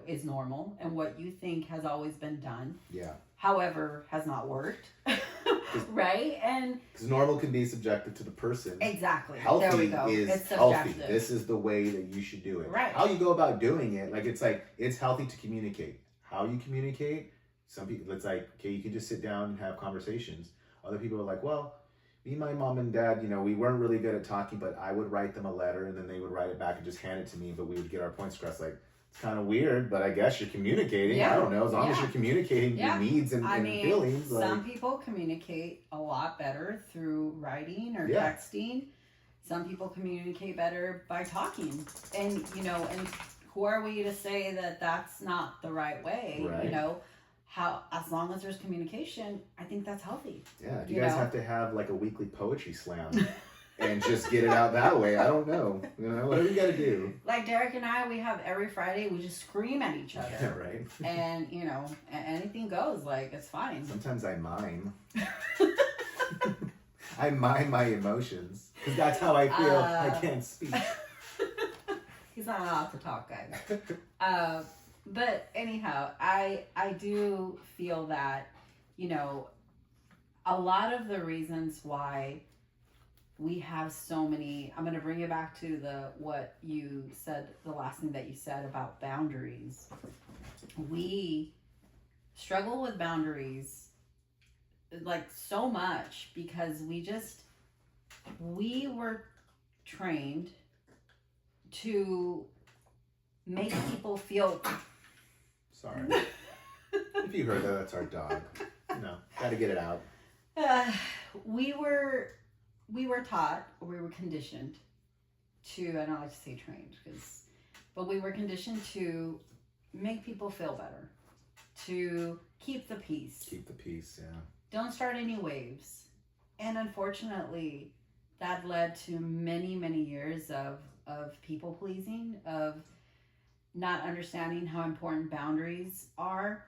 B: is normal and what you think has always been done.
A: Yeah.
B: However, has not worked. Right? And
A: because normal can be subjective to the person.
B: Exactly.
A: Healthy
B: there we go.
A: is
B: it's
A: healthy. This is the way that you should do it.
B: Right.
A: How you go about doing it, it's healthy to communicate. How you communicate, some people, it's like, okay, you can just sit down and have conversations. Other people are like, well, me and my mom and dad, we weren't really good at talking, but I would write them a letter and then they would write it back and just hand it to me, but we would get our points across. Like, it's kind of weird, but I guess you're communicating.
B: Yeah.
A: I don't know. As long as you're communicating your needs and feelings.
B: Some people communicate a lot better through writing or texting. Some people communicate better by talking. And, and who are we to say that that's not the right way?
A: Right.
B: As long as there's communication, I think that's healthy.
A: Yeah. Do you guys have to have like a weekly poetry slam? And just get it out that way. I don't know. What do we got to do? Like
B: Derick and I, we have every Friday, we just scream at each other.
A: Yeah, right.
B: And, anything goes. Like, it's fine.
A: Sometimes I mime. I mime my emotions. Because that's how I feel. I can't speak.
B: He's not allowed to talk, guys. But anyhow, I do feel that, a lot of the reasons why we have so many, I'm going to bring it back to what you said, the last thing that you said about boundaries. We struggle with boundaries like so much because we were trained to make people feel.
A: Sorry. If you heard that, that's our dog. Got to get it out.
B: We were taught, or we were conditioned to, I don't like to say trained, but we were conditioned to make people feel better, to keep the peace.
A: Keep the peace, yeah.
B: Don't start any waves. And unfortunately, that led to many, many years of people pleasing, of not understanding how important boundaries are.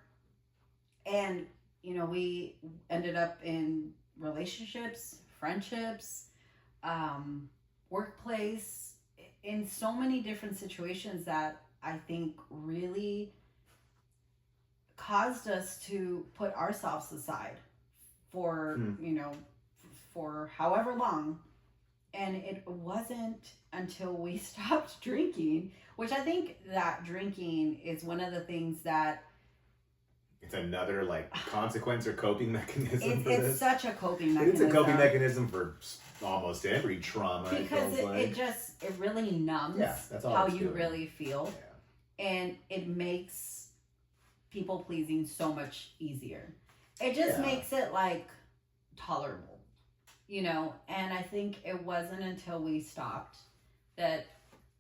B: And, we ended up in relationships, friendships, workplace, in so many different situations that I think really caused us to put ourselves aside for, for however long. And it wasn't until we stopped drinking, which I think that drinking is one of the things that
A: it's another consequence or coping mechanism for this.
B: It's such a coping mechanism.
A: It's a coping mechanism for almost every trauma.
B: Because it really numbs how you really feel. Yeah. And it makes people pleasing so much easier. It just makes it tolerable, and I think it wasn't until we stopped that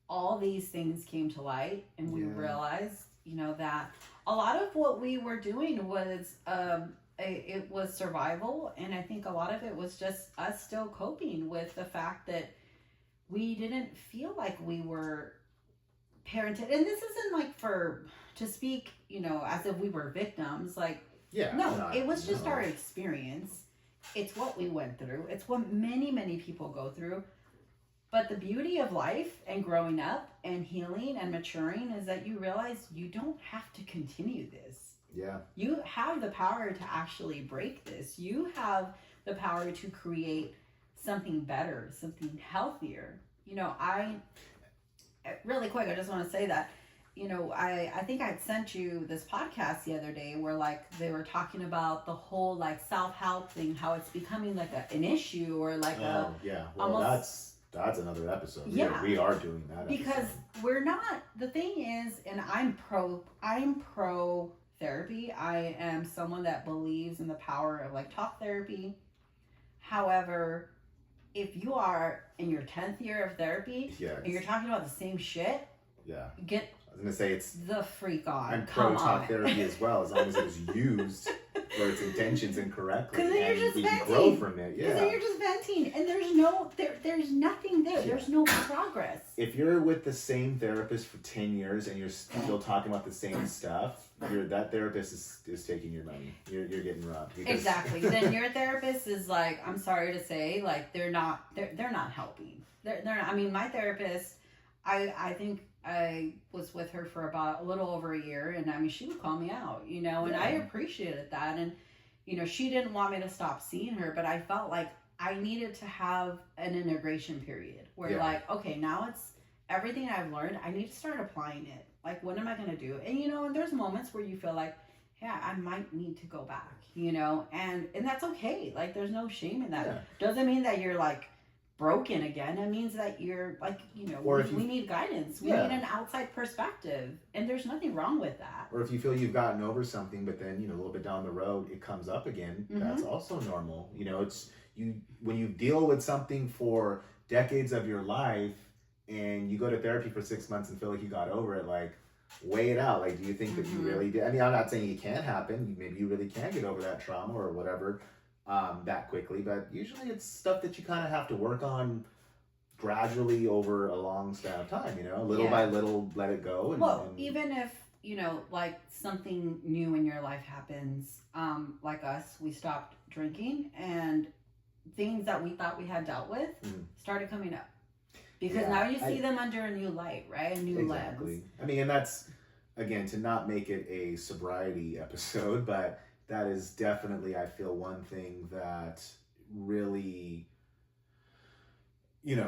B: all these things came to light and we realized, that a lot of what we were doing was it was survival, and I think a lot of it was just us still coping with the fact that we didn't feel like we were parented. And this isn't to speak, as if we were victims. It was just our experience. It's what we went through. It's what many, many people go through. But the beauty of life and growing up and healing and maturing is that you realize you don't have to continue this.
A: Yeah.
B: You have the power to actually break this. You have the power to create something better, something healthier. I really quick, I just want to say that, I think I'd sent you this podcast the other day where like they were talking about the whole like self-help thing, how it's becoming like an issue or like
A: well, almost, that's another episode.
B: Yeah,
A: we are doing that
B: because
A: episode.
B: we're not. The thing is, and I'm pro therapy. I am someone that believes in the power of like talk therapy. However, if you are in your 10th year of therapy and you're talking about the same shit, get
A: I was gonna say it's
B: the freak on.
A: I'm pro talk therapy as well, as long as it was used for its intentions incorrectly.
B: Because then you're just
A: you
B: venting.
A: Grow from it. Yeah.
B: Because then you're just venting, and there's nothing there. There's no progress.
A: If you're with the same therapist for 10 years and you're still talking about the same stuff, that therapist is taking your money. You're getting robbed.
B: Exactly. Then your therapist is like, I'm sorry to say, like they're not helping. They're not. I mean, my therapist, I think I was with her for about a little over a year, and I mean, she would call me out, and I appreciated that. And, she didn't want me to stop seeing her, but I felt like I needed to have an integration period where like, okay, now it's everything I've learned. I need to start applying it. Like, what am I going to do? And, and there's moments where you feel like, yeah, I might need to go back, and that's okay. Like, there's no shame in that.
A: Yeah.
B: Doesn't mean that you're like, broken again. It means that you're like, we need guidance. We need an outside perspective, and there's nothing wrong with that.
A: Or if you feel you've gotten over something, but then a little bit down the road it comes up again, that's also normal. It's when you deal with something for decades of your life and you go to therapy for 6 months and feel like you got over it, like weigh it out. Like, do you think that you really did? I mean, I'm not saying it can't happen. Maybe you really can get over that trauma or whatever that quickly, but usually it's stuff that you kind of have to work on gradually over a long span of time, little by little, let it go. And
B: even if, like something new in your life happens, like us, we stopped drinking and things that we thought we had dealt with started coming up. Because now you see them under a new light, right? A new lens.
A: I mean, and that's, again, to not make it a sobriety episode, but that is definitely, I feel, one thing that really,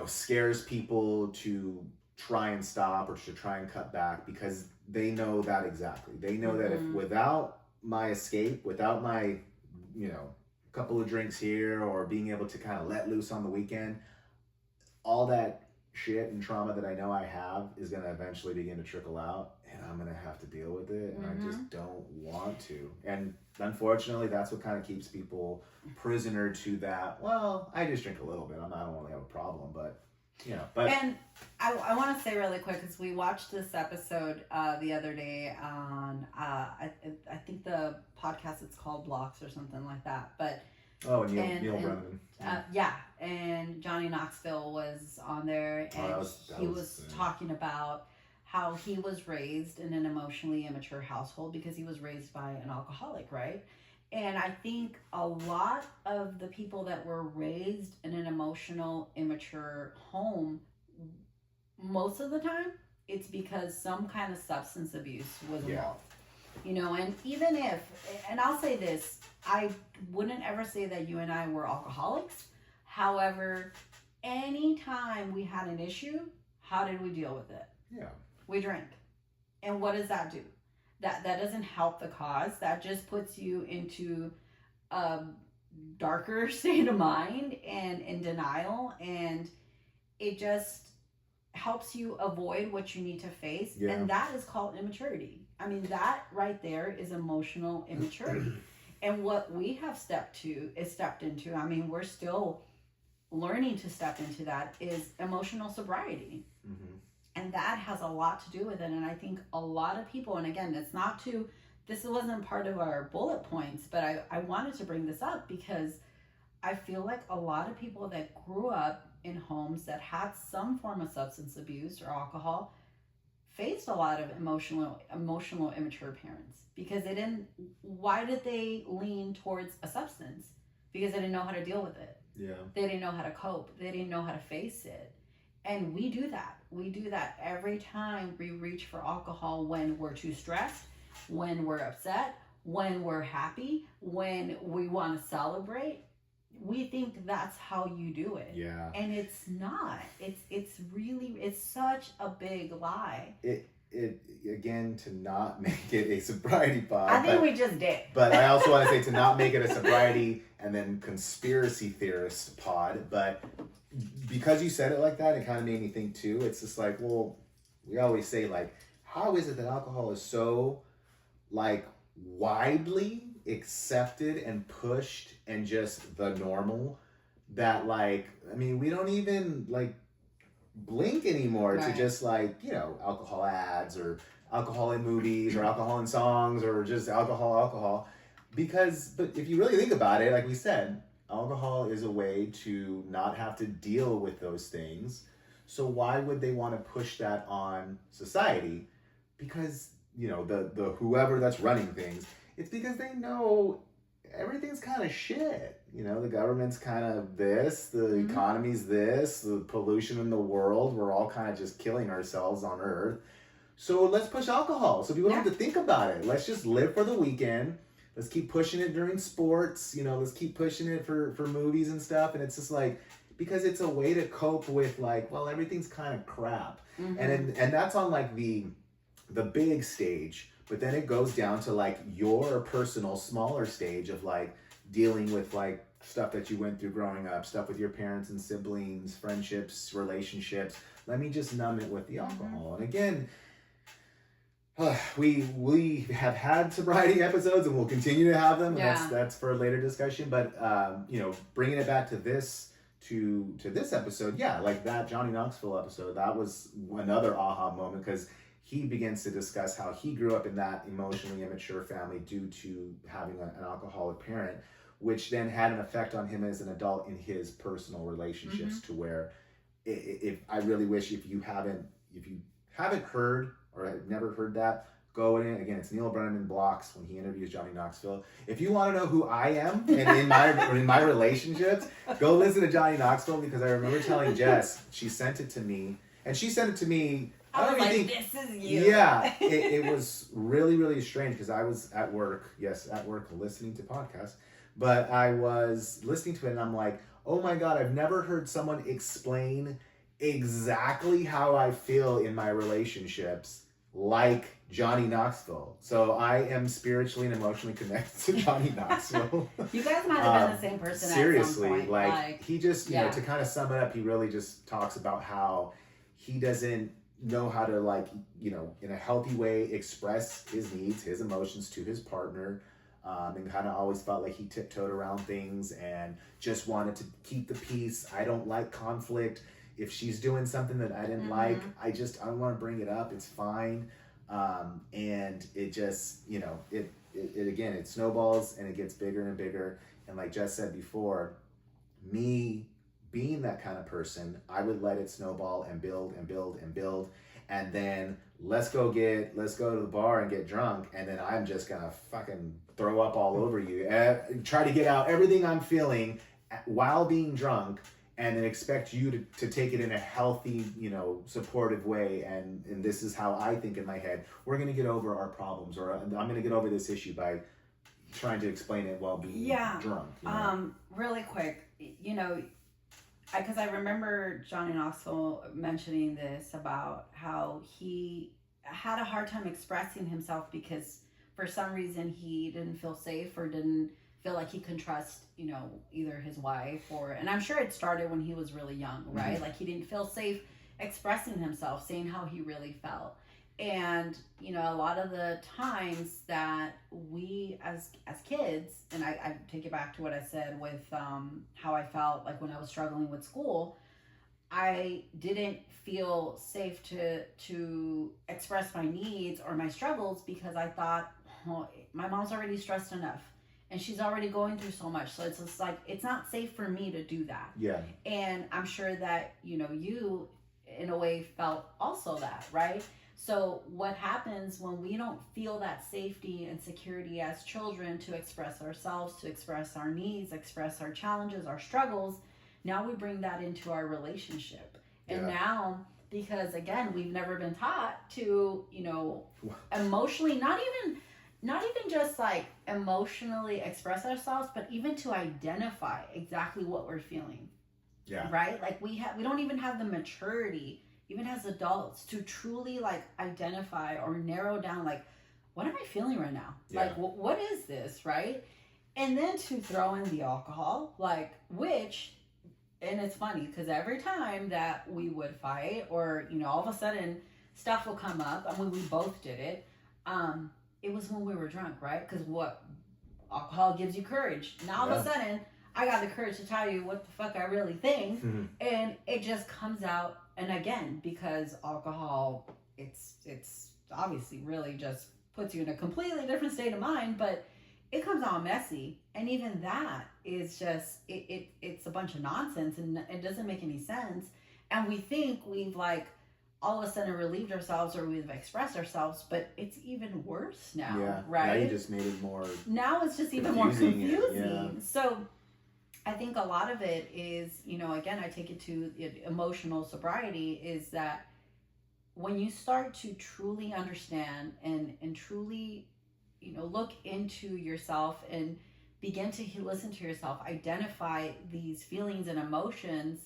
A: scares people to try and stop or to try and cut back, because they know that exactly. They know that if without my escape, without my, couple of drinks here or being able to kind of let loose on the weekend, all that shit and trauma that I know I have is going to eventually begin to trickle out, and I'm going to have to deal with it, and I just don't want to. And unfortunately, that's what kind of keeps people prisoner to that, well, I just drink a little bit, I don't really have a problem, but And
B: I want to say really quick, because we watched this episode the other day on I think the podcast, it's called Blocks or something like that, but
A: Neil Brennan.
B: And Johnny Knoxville was on there, and he was talking about how he was raised in an emotionally immature household because he was raised by an alcoholic, right? And I think a lot of the people that were raised in an emotional immature home, most of the time, it's because some kind of substance abuse was involved. And even if, and I'll say this, I wouldn't ever say that you and I were alcoholics. However, anytime we had an issue, how did we deal with it?
A: Yeah.
B: We drank. And what does that do? That doesn't help the cause. That just puts you into a darker state of mind and in denial. And it just helps you avoid what you need to face. Yeah. And that is called immaturity. I mean, that right there is emotional immaturity. And what we have stepped into, I mean, we're still learning to step into that, is emotional sobriety. Mm-hmm. And that has a lot to do with it. And I think a lot of people, and again, this wasn't part of our bullet points, but I wanted to bring this up because I feel like a lot of people that grew up in homes that had some form of substance abuse or alcohol faced a lot of emotional immature parents, because why did they lean towards a substance? Because they didn't know how to deal with it.
A: Yeah.
B: They didn't know how to cope. They didn't know how to face it. And we do that. We do that every time we reach for alcohol, when we're too stressed, when we're upset, when we're happy, when we want to celebrate. We think that's how you do it.
A: Yeah.
B: And it's not. It's such a big lie.
A: again, to not make it a sobriety pod.
B: I think we just did.
A: But I also want to say to not make it a sobriety and then conspiracy theorist pod. But because you said it like that, it kind of made me think too. It's just like, well, we always say like, how is it that alcohol is so like widely accepted and pushed and just the normal that like, I mean, we don't even like blink anymore to just like, you know, alcohol ads or alcohol in movies or alcohol in songs or just alcohol because, but if you really think about it, like we said, alcohol is a way to not have to deal with those things. So why would they want to push that on society? Because, you know, the whoever that's running things, it's because they know everything's kind of shit. You know, the government's kind of this, the economy's this, the pollution in the world, we're all kind of just killing ourselves on Earth. So let's push alcohol so people don't have to think about it. Let's just live for the weekend. Let's keep pushing it during sports. You know, let's keep pushing it for movies and stuff. And it's just like, because it's a way to cope with like, well, everything's kind of crap. And that's on like the big stage. But then it goes down to like your personal smaller stage of like dealing with like stuff that you went through growing up, stuff with your parents and siblings, friendships, relationships. Let me just numb it with the alcohol. And again, we have had sobriety episodes and we'll continue to have them. Yeah. That's for a later discussion. But you know, bringing it back to this episode, yeah, like that Johnny Knoxville episode, that was another aha moment because he begins to discuss how he grew up in that emotionally immature family due to having an alcoholic parent, which then had an effect on him as an adult in his personal relationships to where if I really wish if you haven't heard or have never heard that, go in. Again, it's Neil Brennan Blocks when he interviews Johnny Knoxville. If you want to know who I am and in my relationships, go listen to Johnny Knoxville because I remember telling Jess, she sent it to me, and she sent it to me.
B: I was like, this is you.
A: Yeah, it was really, really strange because I was at work listening to podcasts, but I was listening to it and I'm like, oh my God, I've never heard someone explain exactly how I feel in my relationships like Johnny Knoxville. So I am spiritually and emotionally connected to Johnny Knoxville.
B: You guys might have been the same person
A: seriously,
B: at some point.
A: like he just, you know, to kind of sum it up, he really just talks about how he doesn't know how to, like, you know, in a healthy way express his needs, his emotions to his partner, and kind of always felt like he tiptoed around things and just wanted to keep the peace. I don't like conflict. If she's doing something that I didn't like, I don't want to bring it up. It's fine. And it just, you know, it again, it snowballs and it gets bigger and bigger. And like Jess said before, me being that kind of person, I would let it snowball and build and build and build. And then let's go to the bar and get drunk. And then I'm just going to fucking throw up all over you. Try to get out everything I'm feeling while being drunk. And then expect you to take it in a healthy, you know, supportive way. And this is how I think in my head. We're going to get over our problems, or I'm going to get over this issue by trying to explain it while being drunk. You know?
B: Really quick, you know, because I remember Johnny Knoxville mentioning this about how he had a hard time expressing himself because for some reason he didn't feel safe or didn't feel like he could trust, you know, either his wife and I'm sure it started when he was really young, right? Like he didn't feel safe expressing himself, saying how he really felt. And, you know, a lot of the times that we as kids, and I take it back to what I said with how I felt like when I was struggling with school, I didn't feel safe to express my needs or my struggles because I thought, oh, my mom's already stressed enough. And she's already going through so much. So it's just like, it's not safe for me to do that.
A: Yeah.
B: And I'm sure that, you know, you in a way felt also that, right? So what happens when we don't feel that safety and security as children to express ourselves, to express our needs, express our challenges, our struggles, now we bring that into our relationship. And now, because again, we've never been taught to, you know, emotionally, not even just like emotionally express ourselves, but even to identify exactly what we're feeling.
A: Yeah.
B: Right? Like we don't even have the maturity, even as adults, to truly like identify or narrow down, like, what am I feeling right now?
A: Yeah.
B: Like, what is this, right? And then to throw in the alcohol, like, which, and it's funny because every time that we would fight, or, you know, all of a sudden stuff will come up, I mean, we both did it. It was when we were drunk, right? Because what alcohol gives you courage. Now all of a sudden, I got the courage to tell you what the fuck I really think, and it just comes out. And again, because alcohol, it's obviously really just puts you in a completely different state of mind, but it comes out messy, and even that is just it's a bunch of nonsense, and it doesn't make any sense. And we think we've like all of a sudden relieved ourselves, or we've expressed ourselves, but it's even worse now, right?
A: Now you just made it more.
B: Now it's just even more confusing.
A: Yeah.
B: So I think a lot of it is, you know, again, I take it to emotional sobriety, is that when you start to truly understand and truly, you know, look into yourself and begin to listen to yourself, identify these feelings and emotions,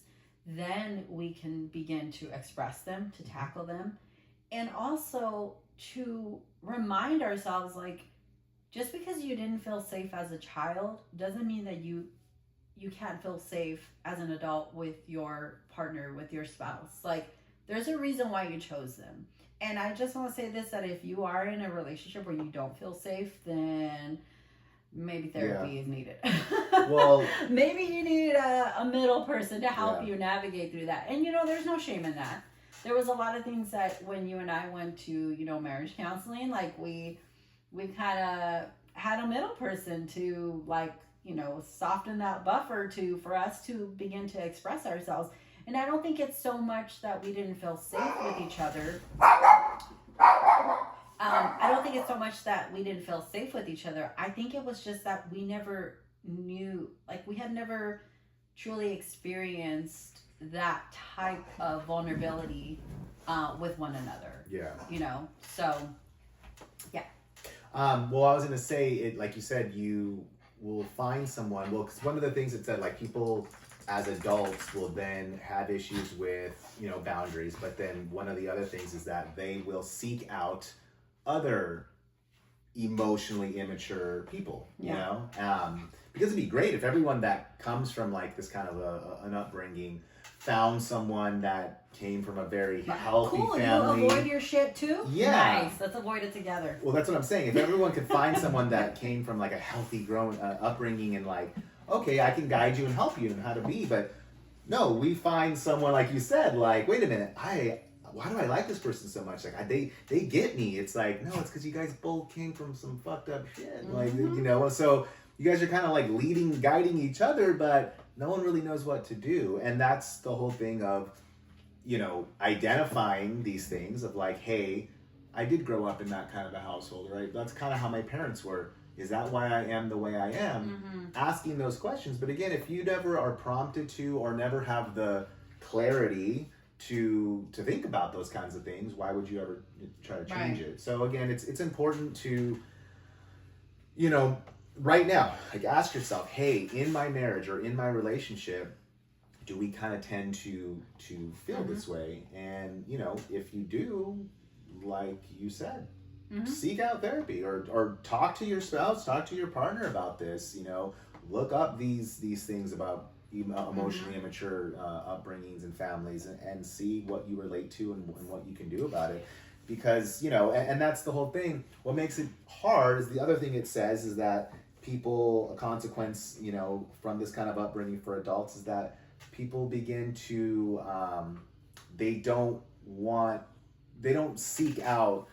B: then we can begin to express them, to tackle them, and also to remind ourselves, like, just because you didn't feel safe as a child doesn't mean that you can't feel safe as an adult with your partner, with your spouse. Like, there's a reason why you chose them. And I just want to say this, that if you are in a relationship where you don't feel safe, then maybe therapy is needed.
A: Well,
B: maybe you need a middle person to help you navigate through that. And, you know, there's no shame in that. There was a lot of things that when you and I went to, you know, marriage counseling, like we kind of had a middle person to, like, you know, soften that buffer for us to begin to express ourselves. And I don't think it's so much that we didn't feel safe with each other. I don't think it's so much that we didn't feel safe with each other. I think it was just that we never knew, like, we had never truly experienced that type of vulnerability with one another.
A: Yeah.
B: You know, so, yeah.
A: Well, I was going to say, it, like you said, you will find someone. Well, because one of the things it said, like, people as adults will then have issues with, you know, boundaries. But then one of the other things is that they will seek out other emotionally immature people, you know? Because it'd be great if everyone that comes from like this kind of an upbringing found someone that came from a very healthy family.
B: You avoid your shit too?
A: Yeah.
B: Nice. Let's avoid it together.
A: Well, that's what I'm saying. If everyone could find someone that came from like a healthy grown upbringing, and like, okay, I can guide you and help you in how to be, but no, we find someone, like you said, like, wait a minute, why do I like this person so much? Like, they get me. It's like, no, it's because you guys both came from some fucked up shit. Like, you know, so you guys are kind of like guiding each other, but no one really knows what to do. And that's the whole thing of, you know, identifying these things of like, hey, I did grow up in that kind of a household, right? That's kind of how my parents were. Is that why I am the way I am? Asking those questions. But again, if you never are prompted to, or never have the clarity to think about those kinds of things, why would you ever try to change it? So again, it's important to, you know, right now, like, ask yourself, hey, in my marriage or in my relationship, do we kind of tend to feel this way? And, you know, if you do, like you said, seek out therapy, or talk to your spouse, talk to your partner about this, you know, look up these things about emotionally immature upbringings and families, and see what you relate to and what you can do about it. Because, you know, and that's the whole thing. What makes it hard is the other thing it says is that people, a consequence, you know, from this kind of upbringing for adults is that people begin to, they don't seek out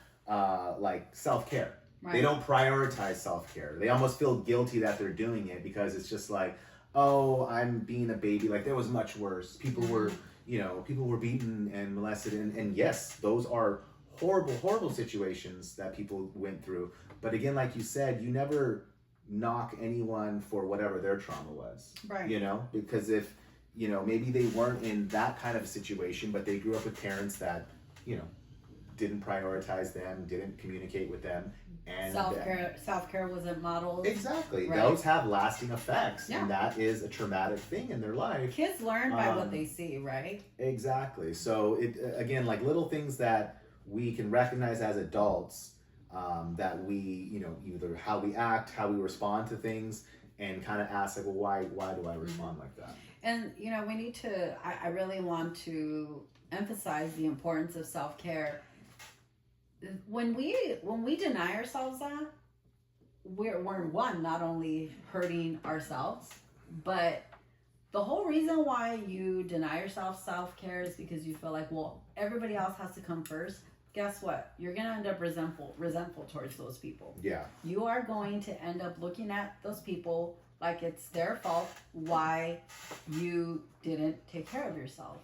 A: like self-care. They don't prioritize self-care. They almost feel guilty that they're doing it, because it's just like, oh, I'm being a baby. Like, there was much worse. People were beaten and molested. And yes, those are horrible, horrible situations that people went through. But again, like you said, you never knock anyone for whatever their trauma was.
B: Right.
A: You know, because if, you know, maybe they weren't in that kind of a situation, but they grew up with parents that, you know, didn't prioritize them, didn't communicate with them, and
B: self-care wasn't modeled.
A: Exactly.
B: Right?
A: Those have lasting effects,
B: Yeah.
A: and that is a traumatic thing in their life.
B: Kids learn by what they see, right?
A: Exactly. So it again, like little things that we can recognize as adults, that we, you know, either how we act, how we respond to things, and kind of ask like, well, why do I respond like that?
B: And you know, we need to. I really want to emphasize the importance of self-care. When we deny ourselves that, we're one, not only hurting ourselves, but the whole reason why you deny yourself self-care is because you feel like, well, everybody else has to come first. Guess what? You're gonna end up resentful towards those people.
A: Yeah.
B: You are going to end up looking at those people like it's their fault why you didn't take care of yourself.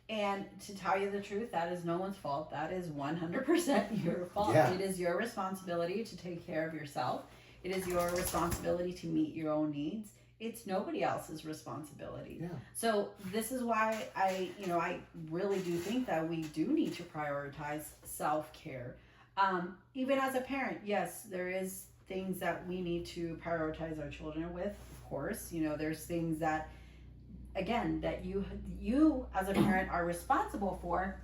B: And to tell you the truth, that is no one's fault. That is 100% your fault.
A: Yeah.
B: It is your responsibility to take care of yourself. It is your responsibility to meet your own needs. It's nobody else's responsibility.
A: Yeah.
B: So this is why I really do think that we do need to prioritize self-care. Even as a parent, yes, there is things that we need to prioritize our children with, of course. You know, there's things that, again, that you as a parent are responsible for.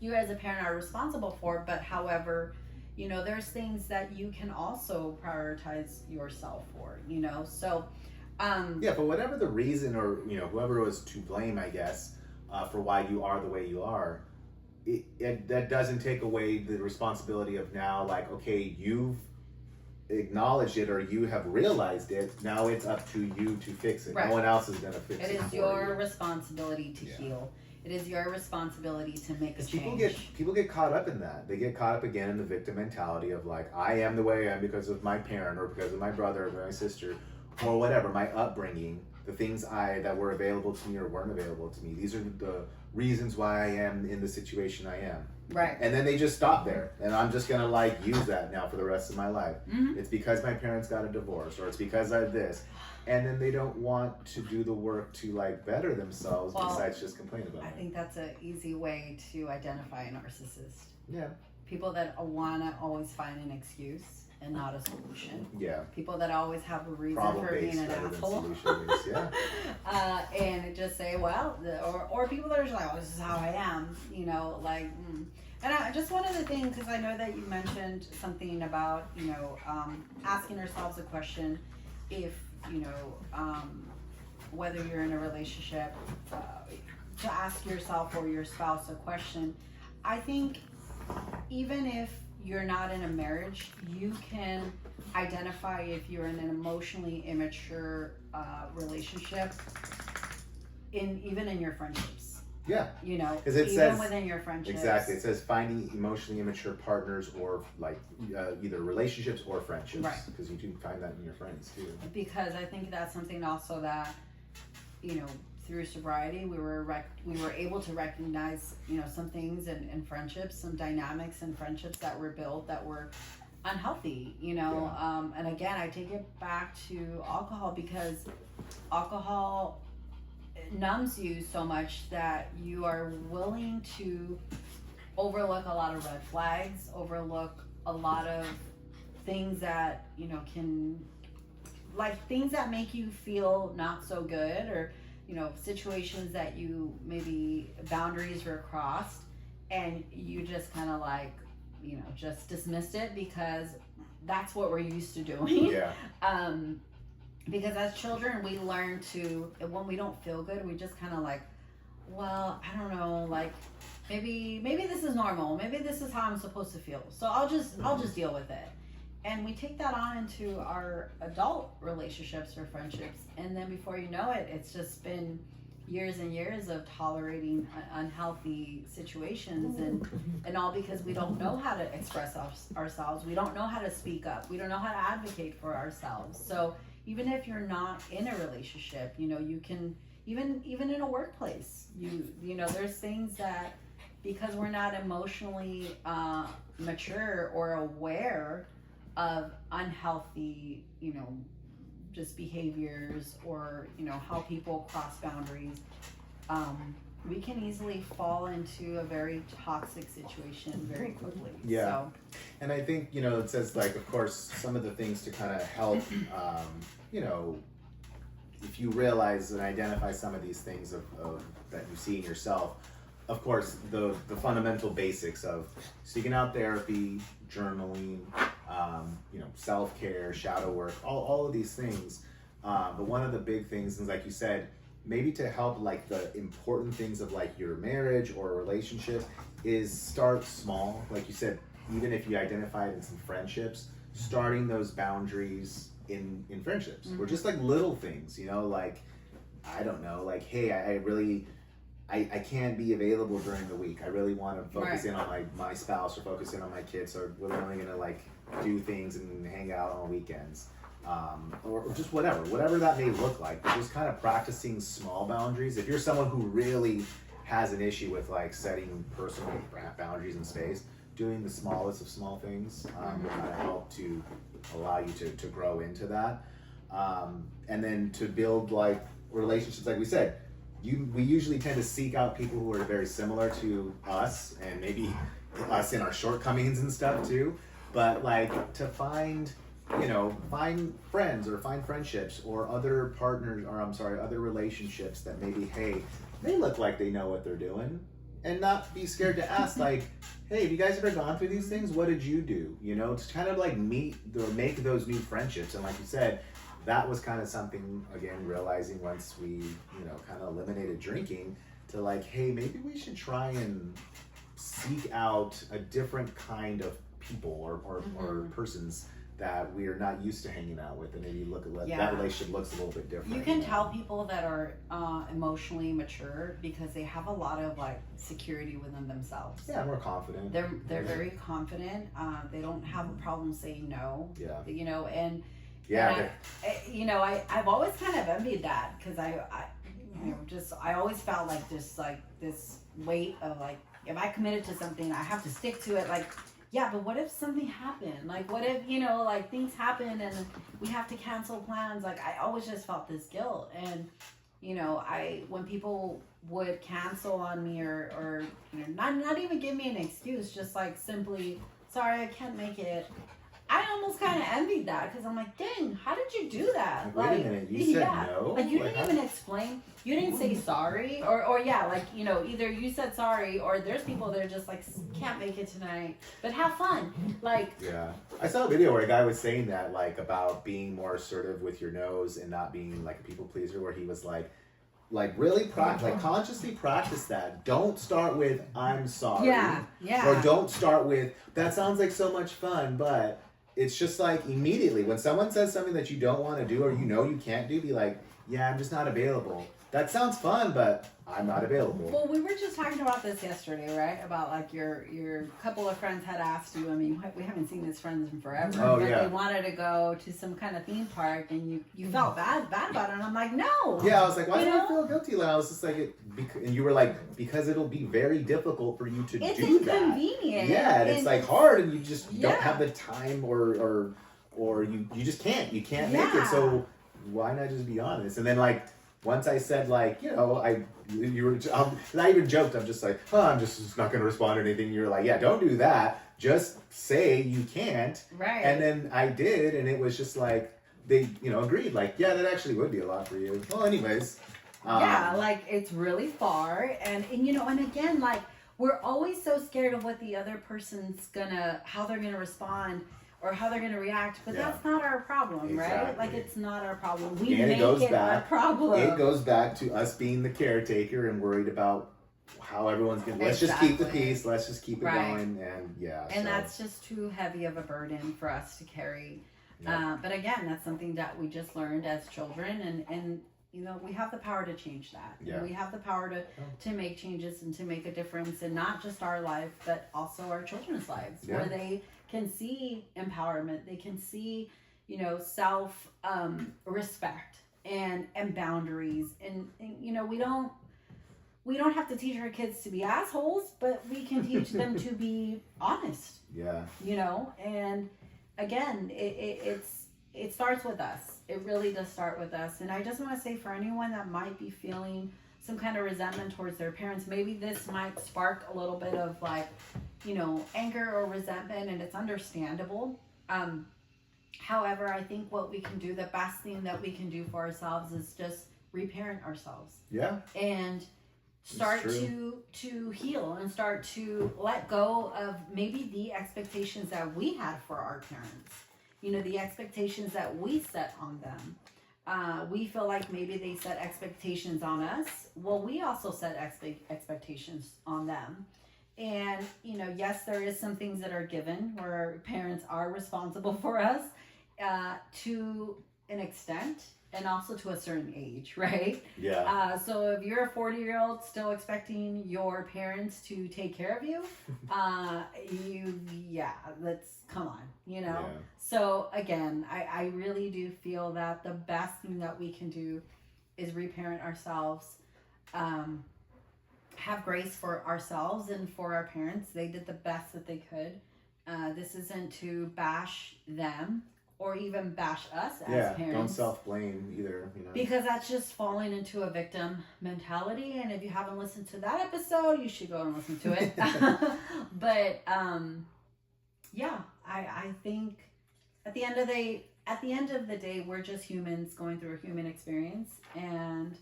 B: You as a parent are responsible for, but however, you know, there's things that you can also prioritize yourself for, you know. So
A: yeah, but whatever the reason, or you know, whoever was to blame, I guess, for why you are the way you are, that doesn't take away the responsibility of now, like, okay, you've acknowledged it or you have realized it. Now it's up to you to fix it.
B: Right.
A: No one else is gonna fix it.
B: It is
A: for
B: your
A: you.
B: responsibility to heal. It is your responsibility to make a change.
A: People get caught up in that. They get caught up again in the victim mentality of like, I am the way I am because of my parent or because of my brother or my sister or whatever, my upbringing, the things that were available to me or weren't available to me. These are the reasons why I am in the situation I am.
B: Right.
A: And then they just stop there. And I'm just gonna like use that now for the rest of my life.
B: Mm-hmm.
A: It's because my parents got a divorce, or it's because I this. And then they don't want to do the work to like better themselves besides just complain about it.
B: I think that's an easy way to identify a narcissist.
A: Yeah.
B: People that wanna always find an excuse and not a solution.
A: Yeah.
B: People that always have a reason for being an asshole.
A: Yeah.
B: And just say, well, or people that are just like, oh, this is how I am, you know, like. And just one other thing, because I know that you mentioned something about, you know, asking ourselves a question if, you know, whether you're in a relationship, to ask yourself or your spouse a question. I think even if you're not in a marriage, you can identify if you're in an emotionally immature relationship, even in your friendships.
A: Yeah.
B: You know,
A: because it
B: even
A: says
B: within your friendships.
A: Exactly. It says finding emotionally immature partners or like either relationships or friendships.
B: Right.
A: Because you can find that in your friends too.
B: Because I think that's something also that, you know, through sobriety, we were able to recognize, you know, some things in friendships, some dynamics in friendships that were built that were unhealthy, you know. Yeah. And again, I take it back to alcohol, because alcohol numbs you so much that you are willing to overlook a lot of red flags, overlook a lot of things that, you know, things that make you feel not so good, or, you know, situations that you maybe boundaries were crossed and you just kind of like, you know, just dismissed it because that's what we're used to doing.
A: Yeah.
B: Because as children, we learn to, when we don't feel good, we just kind of like, well, I don't know, like maybe this is normal. Maybe this is how I'm supposed to feel. So I'll just deal with it. And we take that on into our adult relationships or friendships. And then before you know it, it's just been years and years of tolerating unhealthy situations, and all because we don't know how to express ourselves. We don't know how to speak up. We don't know how to advocate for ourselves. So even if you're not in a relationship, you know, you can, even in a workplace, you know, there's things that, because we're not emotionally mature or aware of unhealthy, you know, just behaviors, or, you know, how people cross boundaries, we can easily fall into a very toxic situation very quickly.
A: Yeah.
B: So.
A: And I think, you know, it says, like, of course, some of the things to kind of help, you know, if you realize and identify some of these things of that you see in yourself, of course, the fundamental basics of seeking out therapy, journaling, you know, self-care, shadow work, all of these things. But one of the big things is, like you said, maybe to help, like, the important things of, like, your marriage or relationships is start small. Like you said, even if you identify it in some friendships, starting those boundaries in friendships, or just like little things, you know, like, I don't know, like, hey, I can't be available during the week. I really want to focus in on my spouse, or focus in on my kids, so we're only gonna, like, do things and hang out on weekends. Or just whatever that may look like, but just kind of practicing small boundaries. If you're someone who really has an issue with, like, setting personal boundaries in space, doing the smallest of small things will kind of help to allow you to grow into that. And then to build, like, relationships, like we said, we usually tend to seek out people who are very similar to us, and maybe us in our shortcomings and stuff too, but, like, to find friends or find friendships or other partners, or other relationships that maybe, hey, they look like they know what they're doing, and not be scared to ask, like, hey, have you guys ever gone through these things? What did you do? You know, to kind of, like, meet or make those new friendships. And like you said, that was kind of something, again, realizing once we, you know, kind of eliminated drinking, to, like, hey, maybe we should try and seek out a different kind of people or persons that we are not used to hanging out with, and maybe look at that relationship looks a little bit different.
B: You can tell people that are emotionally mature because they have a lot of, like, security within themselves.
A: Yeah, more confident.
B: They're very confident. They don't have a problem saying no.
A: Yeah.
B: You know, and
A: yeah,
B: you know, I've always kind of envied that, because I you know, I always felt like just, like, this weight of, like, if I committed to something, I have to stick to it. Like, yeah, but what if something happened? Like, what if, you know, like, things happen and we have to cancel plans? Like, I always just felt this guilt. And, you know, when people would cancel on me, or you know, not even give me an excuse, just, like, simply, sorry, I can't make it, I almost kind of envied that, because I'm like, dang, how did you do that?
A: Like, wait a minute, you said no?
B: Like, you didn't even explain. You didn't say sorry, or yeah, like, you know, either you said sorry, or there's people that are just like, can't make it tonight, but have fun. Like,
A: yeah, I saw a video where a guy was saying that, like, about being more assertive with your no's and not being, like, a people pleaser, where he was like really consciously practice that. Don't start with I'm sorry.
B: Yeah.
A: Or don't start with that sounds like so much fun, but it's just, like, immediately when someone says something that you don't want to do, or you know you can't do, be like, yeah, I'm just not available. That sounds fun, but I'm not available.
B: Well, we were just talking about this yesterday, right? About, like, your couple of friends had asked you. I mean, we haven't seen these friends in forever.
A: Oh,
B: but
A: yeah.
B: They wanted to go to some kind of theme park, and you felt bad about it. And I'm like, no.
A: Yeah, I was like, why do I feel guilty? And I was just like, and you were like, because it'll be very difficult for you to do that.
B: It's inconvenient.
A: Yeah, and it's, like, hard, and you just don't have the time, or you just can't. You can't make it. So why not just be honest? And then, like, once I said, like, you know, and I even joked, I'm just like, I'm just not going to respond to anything. You're like, yeah, don't do that. Just say you can't.
B: Right.
A: And then I did, and it was just like, they, you know, agreed. Like, yeah, that actually would be a lot for you. Well, anyways.
B: Yeah, like, it's really far. And, you know, and again, like, we're always so scared of what the other person's how they're going to respond, or how they're going to react, but that's not our problem, right? Like, it's not our problem. We make it our problem.
A: It goes back to us being the caretaker and worried about how everyone's going to, let's just keep the peace, let's just keep it going, and
B: that's just too heavy of a burden for us to carry. But again, that's something that we just learned as children, and you know, we have the power to change that.
A: Yeah.
B: We have the power to make changes and to make a difference in not just our life, but also our children's lives, where they can see empowerment, they can see, you know, self respect and boundaries, and you know, we don't have to teach our kids to be assholes, but we can teach them to be honest.
A: Yeah.
B: You know, and again, it starts with us. It really does start with us. And I just want to say, for anyone that might be feeling some kind of resentment towards their parents, maybe this might spark a little bit of like, anger or resentment, and it's understandable. However, I think what we can do, the best thing that we can do for ourselves is just reparent ourselves.
A: Yeah.
B: And start to heal and start to let go of maybe the expectations that we had for our parents. The expectations that we set on them. We feel like maybe they set expectations on us. Well, we also set expectations on them. And, yes, there is some things that are given where parents are responsible for us to an extent and also to a certain age, right?
A: Yeah.
B: So if you're a 40-year-old still expecting your parents to take care of you, let's come on,
A: Yeah.
B: So again, I really do feel that the best thing that we can do is reparent ourselves, have grace for ourselves and for our parents. They did the best that they could. This isn't to bash them or even bash us as parents.
A: Don't self-blame either,
B: Because that's just falling into a victim mentality. And if you haven't listened to that episode, you should go and listen to it. But I think at the end of the day, we're just humans going through a human experience, and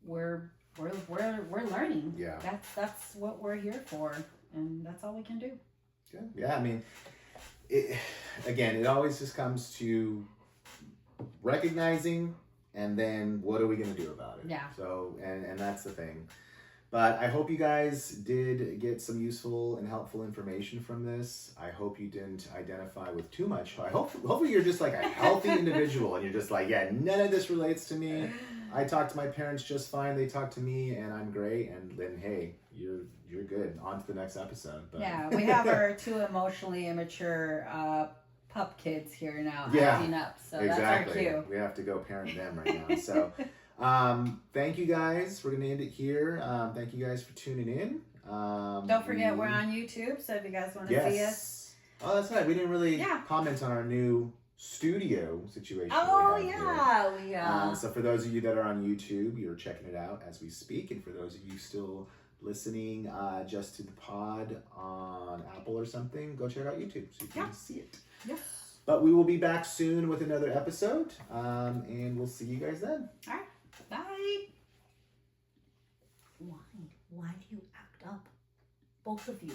B: we're learning.
A: Yeah.
B: That's what we're here for, and that's all we can do.
A: Good. Yeah, I mean, it always just comes to recognizing, and then what are we going to do about it?
B: Yeah.
A: So, and that's the thing. But I hope you guys did get some useful and helpful information from this. I hope you didn't identify with too much. Hopefully you're just like a healthy individual, and you're just like, yeah, none of this relates to me. I talk to my parents just fine. They talk to me, and I'm great. And then, hey, you're good. On to the next episode. But.
B: Yeah, we have our 2 emotionally immature pup kids here now acting up. So
A: exactly.
B: That's our cue.
A: We have to go parent them right now. So thank you guys. We're going to end it here. Thank you guys for tuning in.
B: Don't forget, we're on YouTube. So if you guys want to see us.
A: Oh, that's right. We didn't really comment on our new studio situation.
B: Oh, we
A: so for those of you that are on YouTube, you're checking it out as we speak. And for those of you still listening just to the pod on Apple or something, go check out YouTube so you can see it.
B: Yes.
A: But we will be back soon with another episode, and we'll see you guys then.
B: All right. Bye. Why do you act up? Both of you.